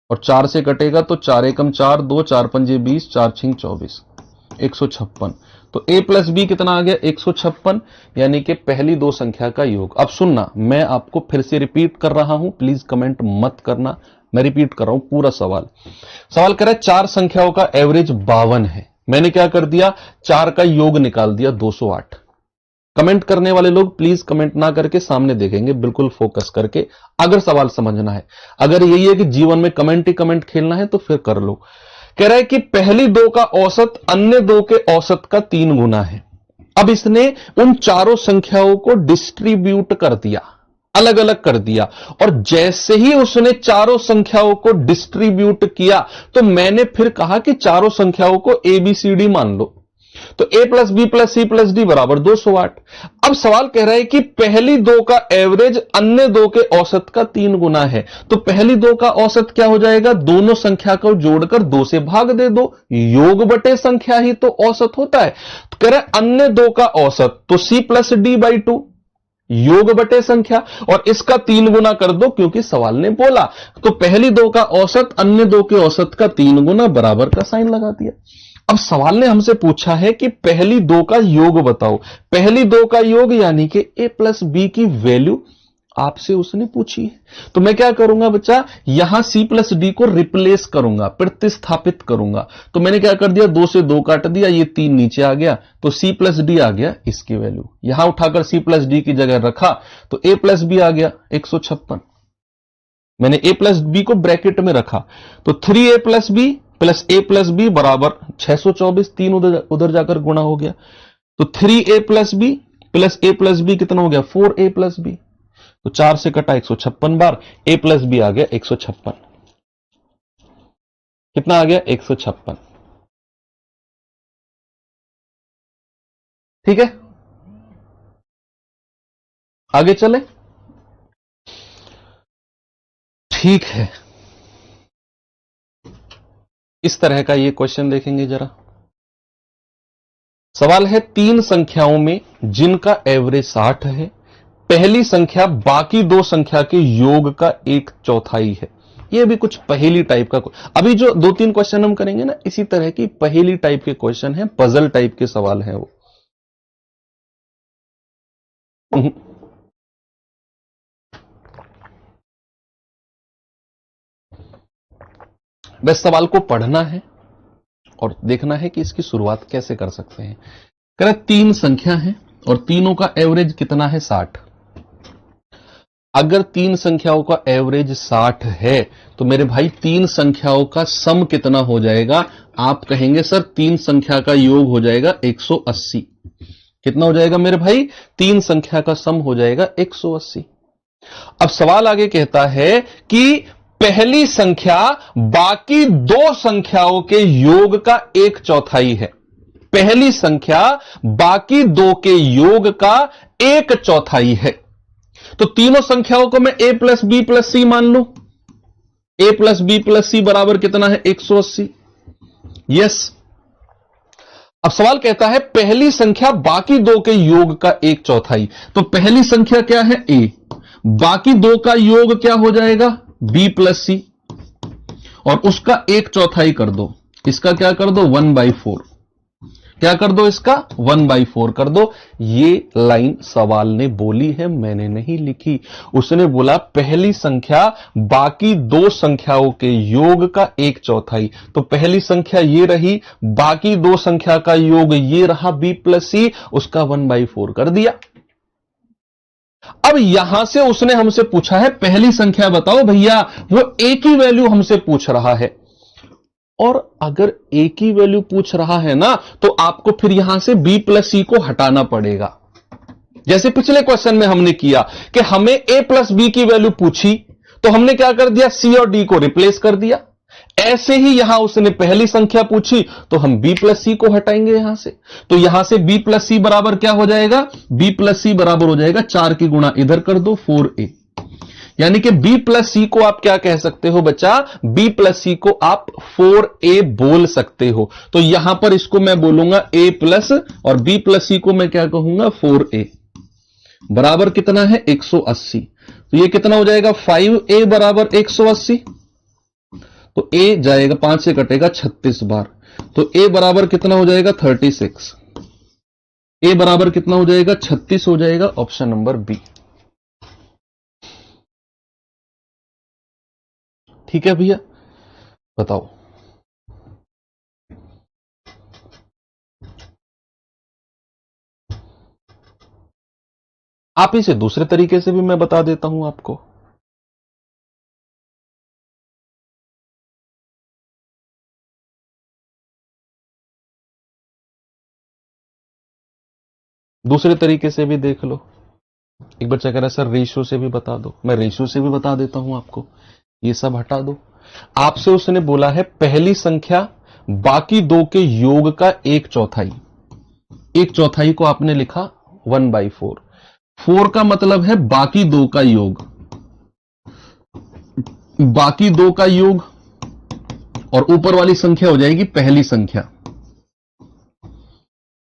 और 4 से कटेगा तो 4 एकम 4, 2 4 पंजे 20, 4 छिंग 24, 156। तो a प्लस बी कितना आ गया 156, यानी कि पहली दो संख्या का योग। अब सुनना, मैं आपको फिर से रिपीट कर रहा हूं, प्लीज कमेंट मत करना, मैं रिपीट कर रहा हूं पूरा सवाल। सवाल कह रहा है 4 संख्याओं का एवरेज 52 है, मैंने क्या कर दिया, 4 का योग निकाल दिया 208। कमेंट करने वाले लोग प्लीज कमेंट ना करके सामने देखेंगे, बिल्कुल फोकस करके, अगर सवाल समझना है। अगर यही है कि जीवन में कमेंट ही कमेंट खेलना है तो फिर कर लो। कह रहा है कि पहली दो का औसत अन्य दो के औसत का 3 गुना है। अब इसने उन चारों संख्याओं को डिस्ट्रीब्यूट कर दिया, अलग अलग कर दिया, और जैसे ही उसने चारों संख्याओं को डिस्ट्रीब्यूट किया, तो मैंने फिर कहा कि चारों संख्याओं को ABCD मान लो। तो a plus B plus C plus d बराबर 208। अब सवाल कह रहा है कि पहली दो का एवरेज अन्य दो के औसत का 3 गुना है, तो पहली दो का औसत क्या हो जाएगा, दोनों संख्या को जोड़कर 2 से भाग दे दो, योग बटे संख्या ही तो औसत होता है। तो कह रहा है अन्य दो का औसत, तो c प्लस डी बाई 2 योग बटे संख्या, और इसका 3 गुना कर दो क्योंकि सवाल ने बोला। तो पहली दो का औसत अन्य दो के औसत का 3 गुना, बराबर का साइन लगा दिया। अब सवाल ने हमसे पूछा है कि पहली दो का योग बताओ, पहली दो का योग यानी कि a प्लस बी की वैल्यू आपसे उसने पूछी है। तो मैं क्या करूंगा बच्चा, यहां c प्लस डी को रिप्लेस करूंगा, प्रतिस्थापित करूंगा। तो मैंने क्या कर दिया, 2 से 2 काट दिया, ये 3 नीचे आ गया, तो c प्लस डी आ गया इसकी वैल्यू, यहां उठाकर c प्लस डी की जगह रखा, तो a प्लस बी आ गया 156। मैंने a प्लस बी को ब्रैकेट में रखा, तो 3a plus B plus a plus b बराबर 624, 3 उधर जाकर गुणा हो गया, तो 3a plus B plus a plus b कितना हो गया 4a प्लस बी, तो 4 से कटा 156 बार, a प्लस बी आ गया 156। कितना आ गया 156। ठीक है, आगे चले। ठीक है, इस तरह का ये क्वेश्चन देखेंगे जरा। सवाल है 3 संख्याओं में जिनका एवरेज 60 है, पहली संख्या बाकी दो संख्या के योग का 1/4 है। ये भी कुछ पहेली टाइप का, अभी जो 2-3 क्वेश्चन हम करेंगे ना, इसी तरह की पहेली टाइप के क्वेश्चन है, पजल टाइप के सवाल है वो। बस सवाल को पढ़ना है और देखना है कि इसकी शुरुआत कैसे कर सकते हैं। कह 3 संख्या है और तीनों का एवरेज कितना है 60। अगर तीन संख्याओं का एवरेज 60 है तो मेरे भाई तीन संख्याओं का सम कितना हो जाएगा? आप कहेंगे सर तीन संख्या का योग हो जाएगा 180। कितना हो जाएगा मेरे भाई? तीन संख्या का सम हो जाएगा 180। अब सवाल आगे कहता है कि पहली संख्या बाकी दो संख्याओं के योग का 1/4 है। पहली संख्या बाकी दो के योग का 1/4 है। तो तीनों संख्याओं को मैं a प्लस बी प्लस सी मान लूं। a प्लस बी प्लस सी बराबर कितना है? 180। यस। अब सवाल कहता है पहली संख्या बाकी दो के योग का 1/4। तो पहली संख्या क्या है? a। बाकी दो का योग क्या हो जाएगा? b प्लस सी। और उसका 1/4 कर दो। इसका क्या कर दो? 1/4। क्या कर दो? इसका 1/4 कर दो। ये लाइन सवाल ने बोली है, मैंने नहीं लिखी। उसने बोला पहली संख्या बाकी दो संख्याओं के योग का 1/4। तो पहली संख्या ये रही, बाकी दो संख्या का योग ये रहा b प्लस सी, उसका 1/4 कर दिया। अब यहां से उसने हमसे पूछा है पहली संख्या बताओ भैया, वो एक ही वैल्यू हमसे पूछ रहा है। और अगर एक ही वैल्यू पूछ रहा है ना, तो आपको फिर यहां से b प्लस सी को हटाना पड़ेगा। जैसे पिछले क्वेश्चन में हमने किया कि हमें a प्लस बी की वैल्यू पूछी, तो हमने क्या कर दिया? c और d को रिप्लेस कर दिया। ऐसे ही यहां उसने पहली संख्या पूछी, तो हम b प्लस सी को हटाएंगे यहां से। तो यहां से b प्लस सी बराबर क्या हो जाएगा? b प्लस सी बराबर हो जाएगा 4 की गुणा इधर कर दो 4a। यानी कि b प्लस सी को आप क्या कह सकते हो बच्चा? b प्लस सी को आप 4a बोल सकते हो। तो यहां पर इसको मैं बोलूंगा a प्लस, और b प्लस सी को मैं क्या कहूंगा? 4a। बराबर कितना है? 180। तो ये कितना हो जाएगा? 5a बराबर 180। तो a जाएगा 5 से कटेगा 36 बार। तो a बराबर कितना हो जाएगा? 36। a बराबर कितना हो जाएगा? 36 हो जाएगा। Option number b. ठीक है भैया, बताओ। आप इसे दूसरे तरीके से भी मैं बता देता हूं आपको। दूसरे तरीके से भी देख लो। एक बच्चा कह रहा है सर रेशियो से भी बता दो। मैं रेशियो से भी बता देता हूं आपको। ये सब हटा दो। आपसे उसने बोला है पहली संख्या बाकी दो के योग का 1/4। 1/4 को आपने लिखा 1/4। 4 का मतलब है बाकी दो का योग। बाकी दो का योग, और ऊपर वाली संख्या हो जाएगी पहली संख्या।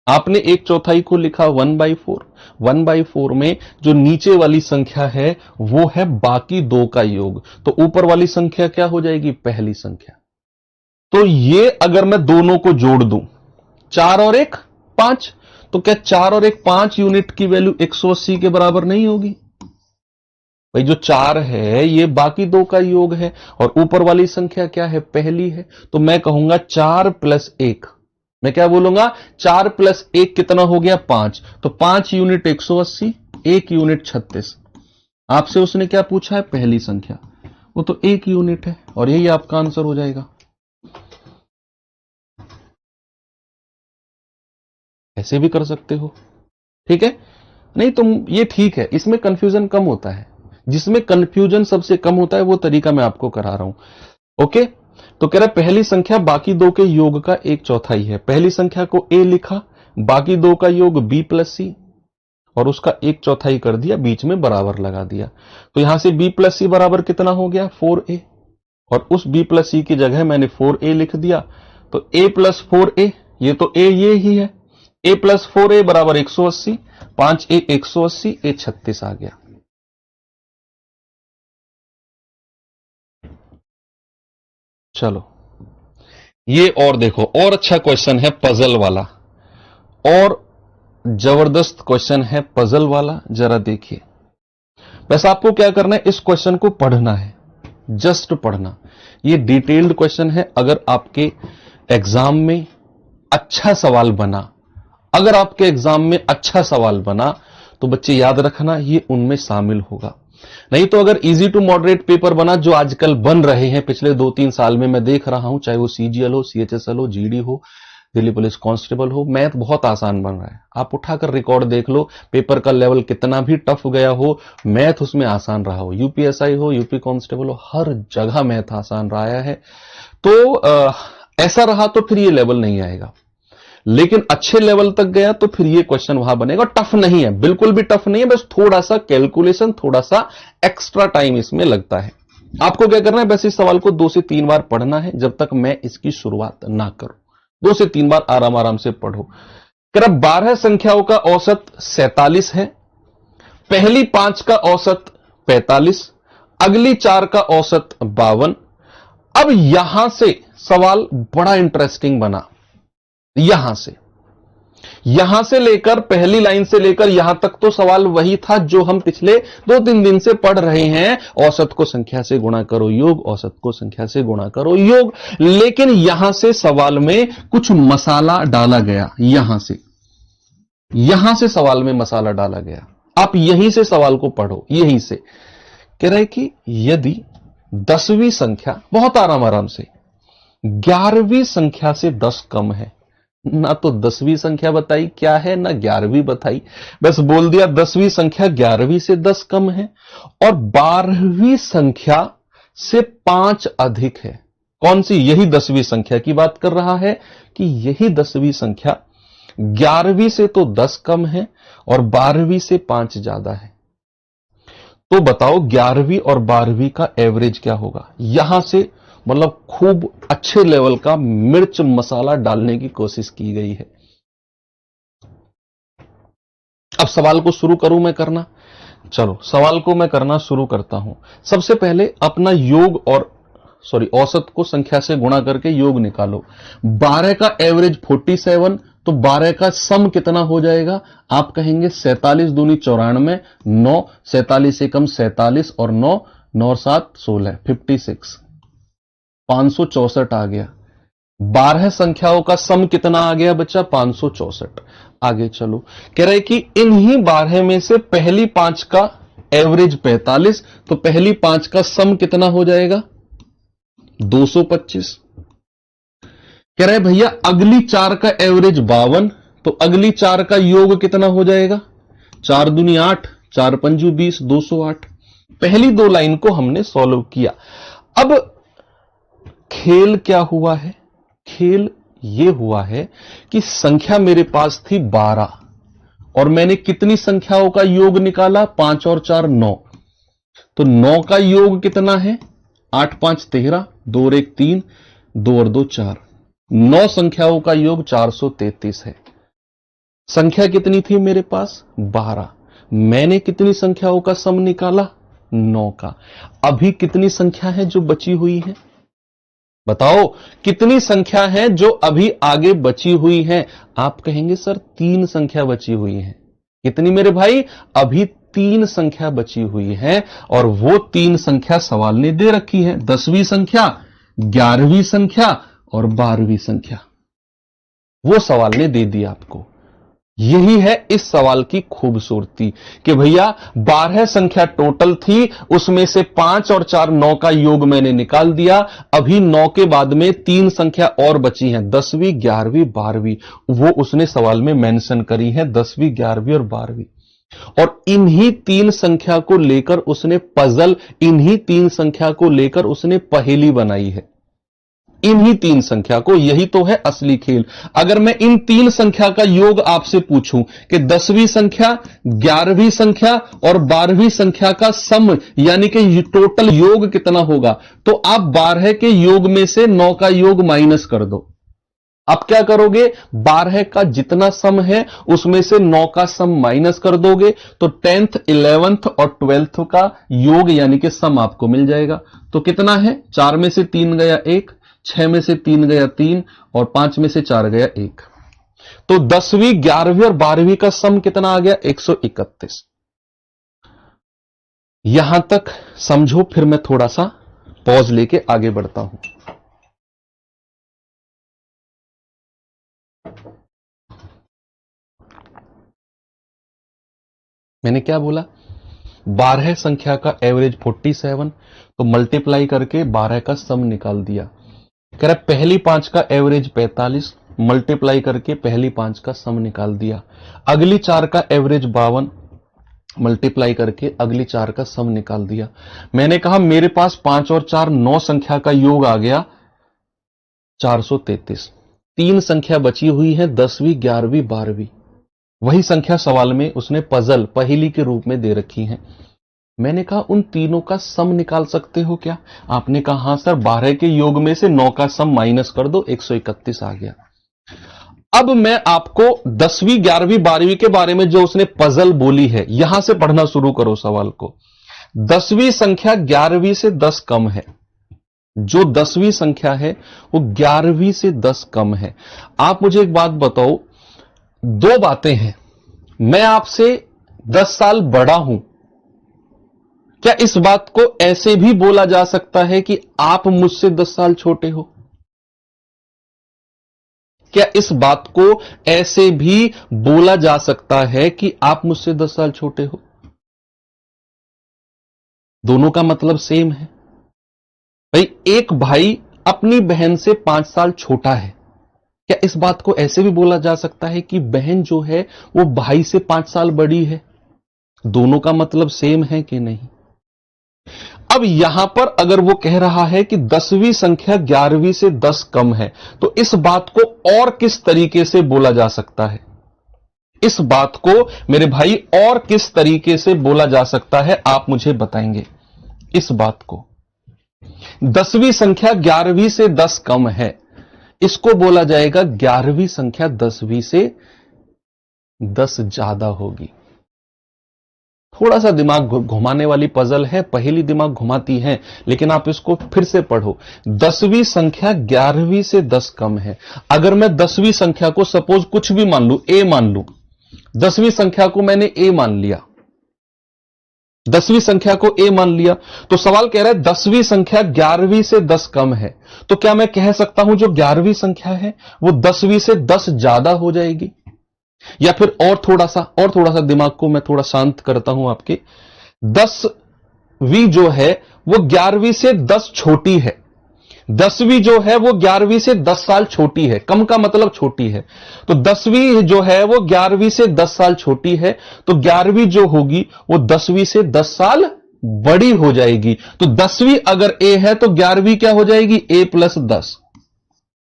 आपने 1/4 को लिखा 1/4। 1/4 में जो नीचे वाली संख्या है वो है बाकी दो का योग। तो ऊपर वाली संख्या क्या हो जाएगी? पहली संख्या। तो ये अगर मैं दोनों को जोड़ दूं, 4 और 1 5, तो क्या 4 और 1 5 यूनिट की वैल्यू 180 के बराबर नहीं होगी? भाई जो 4 है ये बाकी दो का योग है, और ऊपर वाली संख्या क्या है? पहली है। तो मैं कहूंगा 4 प्लस 1। मैं क्या बोलूंगा? 4 प्लस 1 कितना हो गया? 5। तो 5 यूनिट 180, 1 यूनिट 36। आपसे उसने क्या पूछा है? पहली संख्या। वो तो 1 यूनिट है, और यही आपका आंसर हो जाएगा। ऐसे भी कर सकते हो, ठीक है? नहीं तुम, ये ठीक है, इसमें कंफ्यूजन कम होता है। जिसमें कंफ्यूजन सबसे कम होता है वो तरीका मैं आपको करा रहा हूं। ओके, तो कह रहा है पहली संख्या बाकी दो के योग का 1/4 है। पहली संख्या को a लिखा, बाकी दो का योग b प्लस सी, और उसका 1/4 कर दिया, बीच में बराबर लगा दिया। तो यहां से b प्लस सी बराबर कितना हो गया? 4a। और उस b प्लस सी की जगह मैंने 4a लिख दिया। तो a प्लस 4a, ये तो a ये ही है। a प्लस 4a बराबर 180। 5a 180, a 36 आ गया। चलो ये और देखो, और अच्छा क्वेश्चन है पजल वाला, और जबरदस्त क्वेश्चन है पजल वाला। जरा देखिए। वैसे आपको क्या करना है? इस क्वेश्चन को पढ़ना है, जस्ट पढ़ना। ये डिटेल्ड क्वेश्चन है। अगर आपके एग्जाम में अच्छा सवाल बना, अगर आपके एग्जाम में अच्छा सवाल बना, तो बच्चे याद रखना ये उनमें शामिल होगा। नहीं तो अगर इजी टू मॉडरेट पेपर बना, जो आजकल बन रहे हैं पिछले 2-3 साल में मैं देख रहा हूं, चाहे वो सीजीएल हो, सीएचएसएल हो, जीडी हो, दिल्ली पुलिस कांस्टेबल हो, मैथ बहुत आसान बन रहा है। आप उठाकर रिकॉर्ड देख लो, पेपर का लेवल कितना भी टफ गया हो, मैथ उसमें आसान रहा हो, यूपीएसआई हो, यूपी कांस्टेबल हो, हर जगह मैथ आसान रहा है। तो ऐसा रहा तो फिर ये लेवल नहीं आएगा, लेकिन अच्छे लेवल तक गया तो फिर ये क्वेश्चन वहां बनेगा। टफ नहीं है, बिल्कुल भी टफ नहीं है, बस थोड़ा सा कैलकुलेशन, थोड़ा सा एक्स्ट्रा टाइम इसमें लगता है। आपको क्या करना है, बस इस सवाल को 2 से 3 बार पढ़ना है जब तक मैं इसकी शुरुआत ना करूं। 2 से 3 बार आराम आराम से पढ़ो। कर 12 संख्याओं का औसत 47 है, पहली 5 का औसत 45, अगली 4 का औसत 52। अब यहां से सवाल बड़ा इंटरेस्टिंग बना। यहां से लेकर, पहली लाइन से लेकर यहां तक तो सवाल वही था जो हम पिछले 2-3 दिन से पढ़ रहे हैं। औसत को संख्या से गुणा करो योग, औसत को संख्या से गुणा करो योग। लेकिन यहां से सवाल में कुछ मसाला डाला गया। यहां से सवाल में मसाला डाला गया। आप यहीं से सवाल को पढ़ो, यहीं से कह रहे कि यदि 10वीं संख्या, बहुत आराम आराम से, 11वीं संख्या से 10 कम है, ना तो 10वीं संख्या बताई क्या है, ना 11वीं बताई, बस बोल दिया 10वीं संख्या 11वीं से 10 कम है और 12वीं संख्या से 5 अधिक है। कौन सी? यही 10वीं संख्या की बात कर रहा है कि यही 10वीं संख्या 11वीं से तो 10 कम है और 12वीं से 5 ज्यादा है। तो बताओ 11वीं और 12वीं का एवरेज क्या होगा? यहां से मतलब खूब अच्छे लेवल का मिर्च मसाला डालने की कोशिश की गई है। अब सवाल को शुरू करूं मैं करना? चलो सवाल को मैं करना शुरू करता हूं। सबसे पहले अपना योग और औसत को संख्या से गुणा करके योग निकालो। 12 का एवरेज 47, तो 12 का सम कितना हो जाएगा? आप कहेंगे 47 दूनी 94, 9, 47 एकम 47 और 9, 9 और 7 16, 56, 564 आ गया। 12 संख्याओं का सम कितना आ गया बच्चा? 564। आगे चलो, कह रहे कि इन्हीं 12 में से पहली 5 का एवरेज 45, तो पहली 5 का सम कितना हो जाएगा? 225। कह रहे भैया अगली 4 का एवरेज 52, तो अगली 4 का योग कितना हो जाएगा? 4 दूनी 8, 4 पंजू 20, 208। पहली 2 लाइन को हमने सॉल्व किया। अब खेल क्या हुआ है? खेल यह हुआ है कि संख्या मेरे पास थी 12 और मैंने कितनी संख्याओं का योग निकाला? 5 और 4 9, तो 9 का योग कितना है? 8 5 13, 2 और 1 3, 2 और 2 4, 9 संख्याओं का योग 433 है। संख्या कितनी थी मेरे पास? 12। मैंने कितनी संख्याओं का सम निकाला? 9 का। अभी कितनी संख्या है जो बची हुई है? बताओ कितनी संख्या है जो अभी आगे बची हुई है? आप कहेंगे सर 3 संख्या बची हुई है। कितनी मेरे भाई? अभी 3 संख्या बची हुई है और वो 3 संख्या सवाल ने दे रखी है। 10वीं संख्या, 11वीं संख्या और 12वीं संख्या, वो सवाल ने दे दी आपको। यही है इस सवाल की खूबसूरती कि भैया 12 संख्या टोटल थी, उसमें से 5 और 4 9 का योग मैंने निकाल दिया। अभी 9 के बाद में 3 संख्या और बची हैं, 10वीं 11वीं 12वीं, वो उसने सवाल में मेंशन करी है, 10वीं 11वीं और 12वीं। और इन्हीं 3 संख्या को लेकर उसने पजल, इन्हीं 3 संख्या को लेकर उसने पहेली बनाई है। इन्हीं 3 संख्या को, यही तो है असली खेल। अगर मैं इन 3 संख्या का योग आपसे पूछूं कि 10वीं संख्या, 11वीं संख्या और 12वीं संख्या का सम यानी कि टोटल योग कितना होगा, तो आप 12 के योग में से 9 का योग माइनस कर दो। आप क्या करोगे? 12 का जितना सम है उसमें से 9 का सम माइनस कर दोगे, तो 10th 11th और 12th का योग यानी कि सम आपको मिल जाएगा। तो कितना है? 4 में से 3 गया 1, 6 में से 3 गया 3 और 5 में से 4 गया 1। तो 10वीं 11वीं और 12वीं का सम कितना आ गया? 131। यहां तक समझो, फिर मैं थोड़ा सा पॉज लेके आगे बढ़ता हूं। मैंने क्या बोला? 12 संख्या का एवरेज 47, तो मल्टीप्लाई करके 12 का सम निकाल दिया। कह रहा पहली 5 का एवरेज 45, मल्टीप्लाई करके पहली 5 का सम निकाल दिया। अगली 4 का एवरेज 52, मल्टीप्लाई करके अगली 4 का सम निकाल दिया। मैंने कहा मेरे पास 5 और 4 9 संख्या का योग आ गया 433। 3 संख्या बची हुई है 10वीं, 11वीं, 12वीं। वही संख्या सवाल में उसने पजल पहेली के रूप में दे रखी है। मैंने कहा उन तीनों का सम निकाल सकते हो क्या? आपने कहा हां सर, 12 के योग में से 9 का सम माइनस कर दो, 131 आ गया। अब मैं आपको 10वीं, 11वीं, 12वीं के बारे में जो उसने पजल बोली है, यहां से पढ़ना शुरू करो सवाल को। 10वीं संख्या 11वीं से 10 कम है। जो 10वीं संख्या है वो 11वीं से 10 कम है। आप मुझे एक बात बताओ, दो बातें हैं। मैं आपसे 10 साल बड़ा हूं, क्या इस बात को ऐसे भी बोला जा सकता है कि आप मुझसे 10 साल छोटे हो? क्या इस बात को ऐसे भी बोला जा सकता है कि आप मुझसे 10 साल छोटे हो? दोनों का मतलब सेम है। भाई, एक भाई अपनी बहन से 5 साल छोटा है, क्या इस बात को ऐसे भी बोला जा सकता है कि बहन जो है वो भाई से 5 साल बड़ी है? दोनों का मतलब सेम है कि नहीं? अब यहां पर अगर वो कह रहा है कि 10वीं संख्या 11वीं से 10 कम है, तो इस बात को और किस तरीके से बोला जा सकता है? इस बात को मेरे भाई और किस तरीके से बोला जा सकता है, आप मुझे बताएंगे। इस बात को 10वीं संख्या 11वीं से 10 कम है, इसको बोला जाएगा 11वीं संख्या 10वीं से 10 ज्यादा होगी। थोड़ा सा दिमाग घुमाने वाली पजल है, पहली दिमाग घुमाती है, लेकिन आप इसको फिर से पढ़ो। 10वीं संख्या 11वीं से 10 कम है। अगर मैं 10वीं संख्या को सपोज कुछ भी मान लूं, ए मान लूं, 10वीं संख्या को मैंने ए मान लिया, 10वीं संख्या को ए मान लिया, तो सवाल कह रहा है 10वीं संख्या 11वीं से 10 कम है, तो क्या मैं कह सकता हूं जो 11वीं संख्या है वो 10वीं से 10 ज्यादा हो जाएगी? या फिर और थोड़ा सा दिमाग को मैं थोड़ा शांत करता हूं आपके। 10वीं जो है वो 11वीं से 10 छोटी है। 10वीं जो है वो 11वीं से 10 साल छोटी है। कम का मतलब छोटी है, तो 10वीं जो है वो 11वीं से 10 साल छोटी है, तो 11वीं जो होगी वो 10वीं से 10 साल बड़ी हो जाएगी। तो 10वीं अगर ए है तो 11वीं क्या हो जाएगी? ए प्लस 10।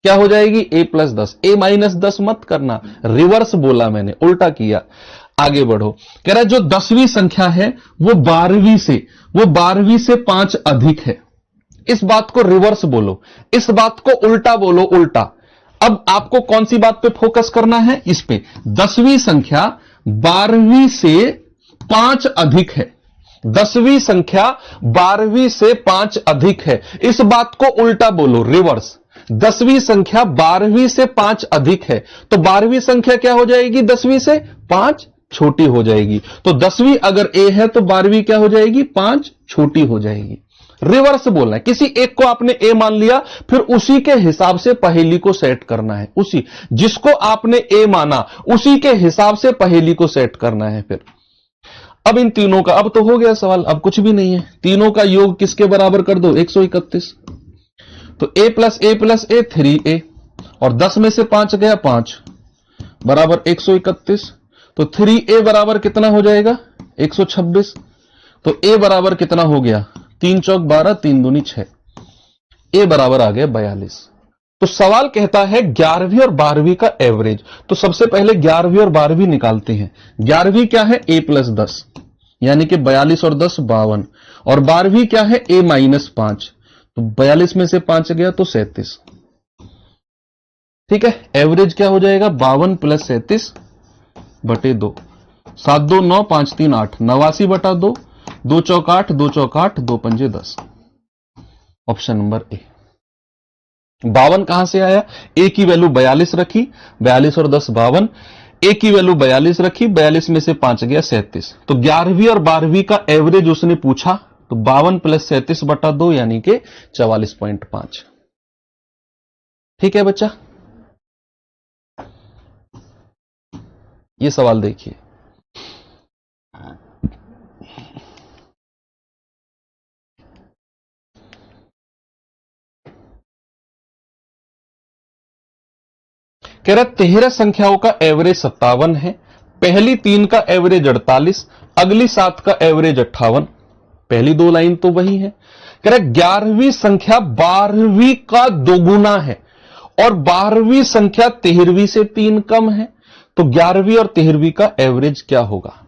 क्या हो जाएगी? ए प्लस 10। ए माइनस 10 मत करना, रिवर्स बोला मैंने, उल्टा किया। आगे बढ़ो। कह रहा है जो 10वीं संख्या है वो 12वीं से 5 अधिक है। इस बात को रिवर्स बोलो, इस बात को उल्टा बोलो, उल्टा। अब आपको कौन सी बात पे फोकस करना है? इस पे। 10वीं संख्या 12वीं से 5 अधिक है। 10वीं संख्या 12वीं से 5 अधिक है, इस बात को उल्टा बोलो, रिवर्स। 10वीं संख्या 12वीं से 5 अधिक है, तो 12वीं संख्या क्या हो जाएगी? 10वीं से 5 छोटी हो जाएगी। तो 10वीं अगर ए है तो 12वीं क्या हो जाएगी? 5 छोटी हो जाएगी। रिवर्स बोलना है। किसी एक को आपने ए मान लिया, फिर उसी के हिसाब से पहेली को सेट करना है। उसी जिसको आपने ए माना उसी के हिसाब से पहेली को सेट करना है। फिर अब इन तीनों का, अब तो हो गया सवाल, अब कुछ भी नहीं है। तीनों का योग किसके बराबर कर दो? 131। तो a प्लस ए 3a, और 10 में से 5 गया 5 बराबर 131। तो 3a बराबर कितना हो जाएगा? 126। तो a बराबर कितना हो गया? 3 चौक 12, 3 दूनी 6। a बराबर आ गया 42। तो सवाल कहता है 11वीं और 12वीं का एवरेज। तो सबसे पहले 11वीं और 12वीं निकालते हैं। 11वीं क्या है? a प्लस 10, यानी कि 42 और 10 52। और 12वीं क्या है? a माइनस 5, तो 42 में से 5 गया तो 37। ठीक है, एवरेज क्या हो जाएगा? 52 प्लस 37 बटे 2। 7 2 9, 5 3 8, 89 बटा 2, 2 चौक 8, 2 चौक 8, 2 पंजे 10। Option number A. 52 कहां से आया? ए की वैल्यू 42 रखी, 42 और 10 52। ए की वैल्यू 42 रखी, 42 में से 5 गया 37। तो 11वीं और 12वीं का एवरेज उसने पूछा, तो 52 प्लस 37 बटा 2 यानी कि 44.5। ठीक है बच्चा, ये सवाल देखिए। कह रहा 13 संख्याओं का एवरेज 57 है, पहली 3 का एवरेज 48, अगली 7 का एवरेज 58। पहली 2 लाइन तो वही है। कह रहा 11वीं संख्या 12वीं का दोगुना है और 12वीं संख्या 13वीं से 3 कम है, तो 11वीं और 13वीं का एवरेज क्या होगा।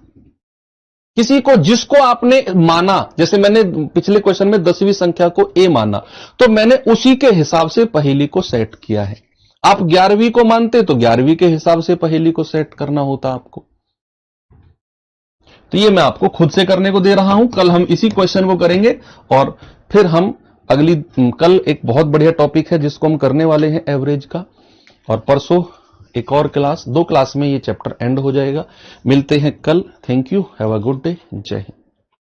किसी को जिसको आपने माना, जैसे मैंने पिछले क्वेश्चन में 10वीं संख्या को ए माना, तो मैंने उसी के हिसाब से पहेली को सेट किया है। आप 11वीं को मानते तो 11वीं के हिसाब से पहेली को सेट करना होता आपको। तो ये मैं आपको खुद से करने को दे रहा हूं। कल हम इसी क्वेश्चन को करेंगे और फिर हम कल एक बहुत बढ़िया टॉपिक है जिसको हम करने वाले हैं एवरेज का, और परसों एक और क्लास, 2 क्लास में ये चैप्टर एंड हो जाएगा। मिलते हैं कल। Thank you, have a good day, जय हिंद।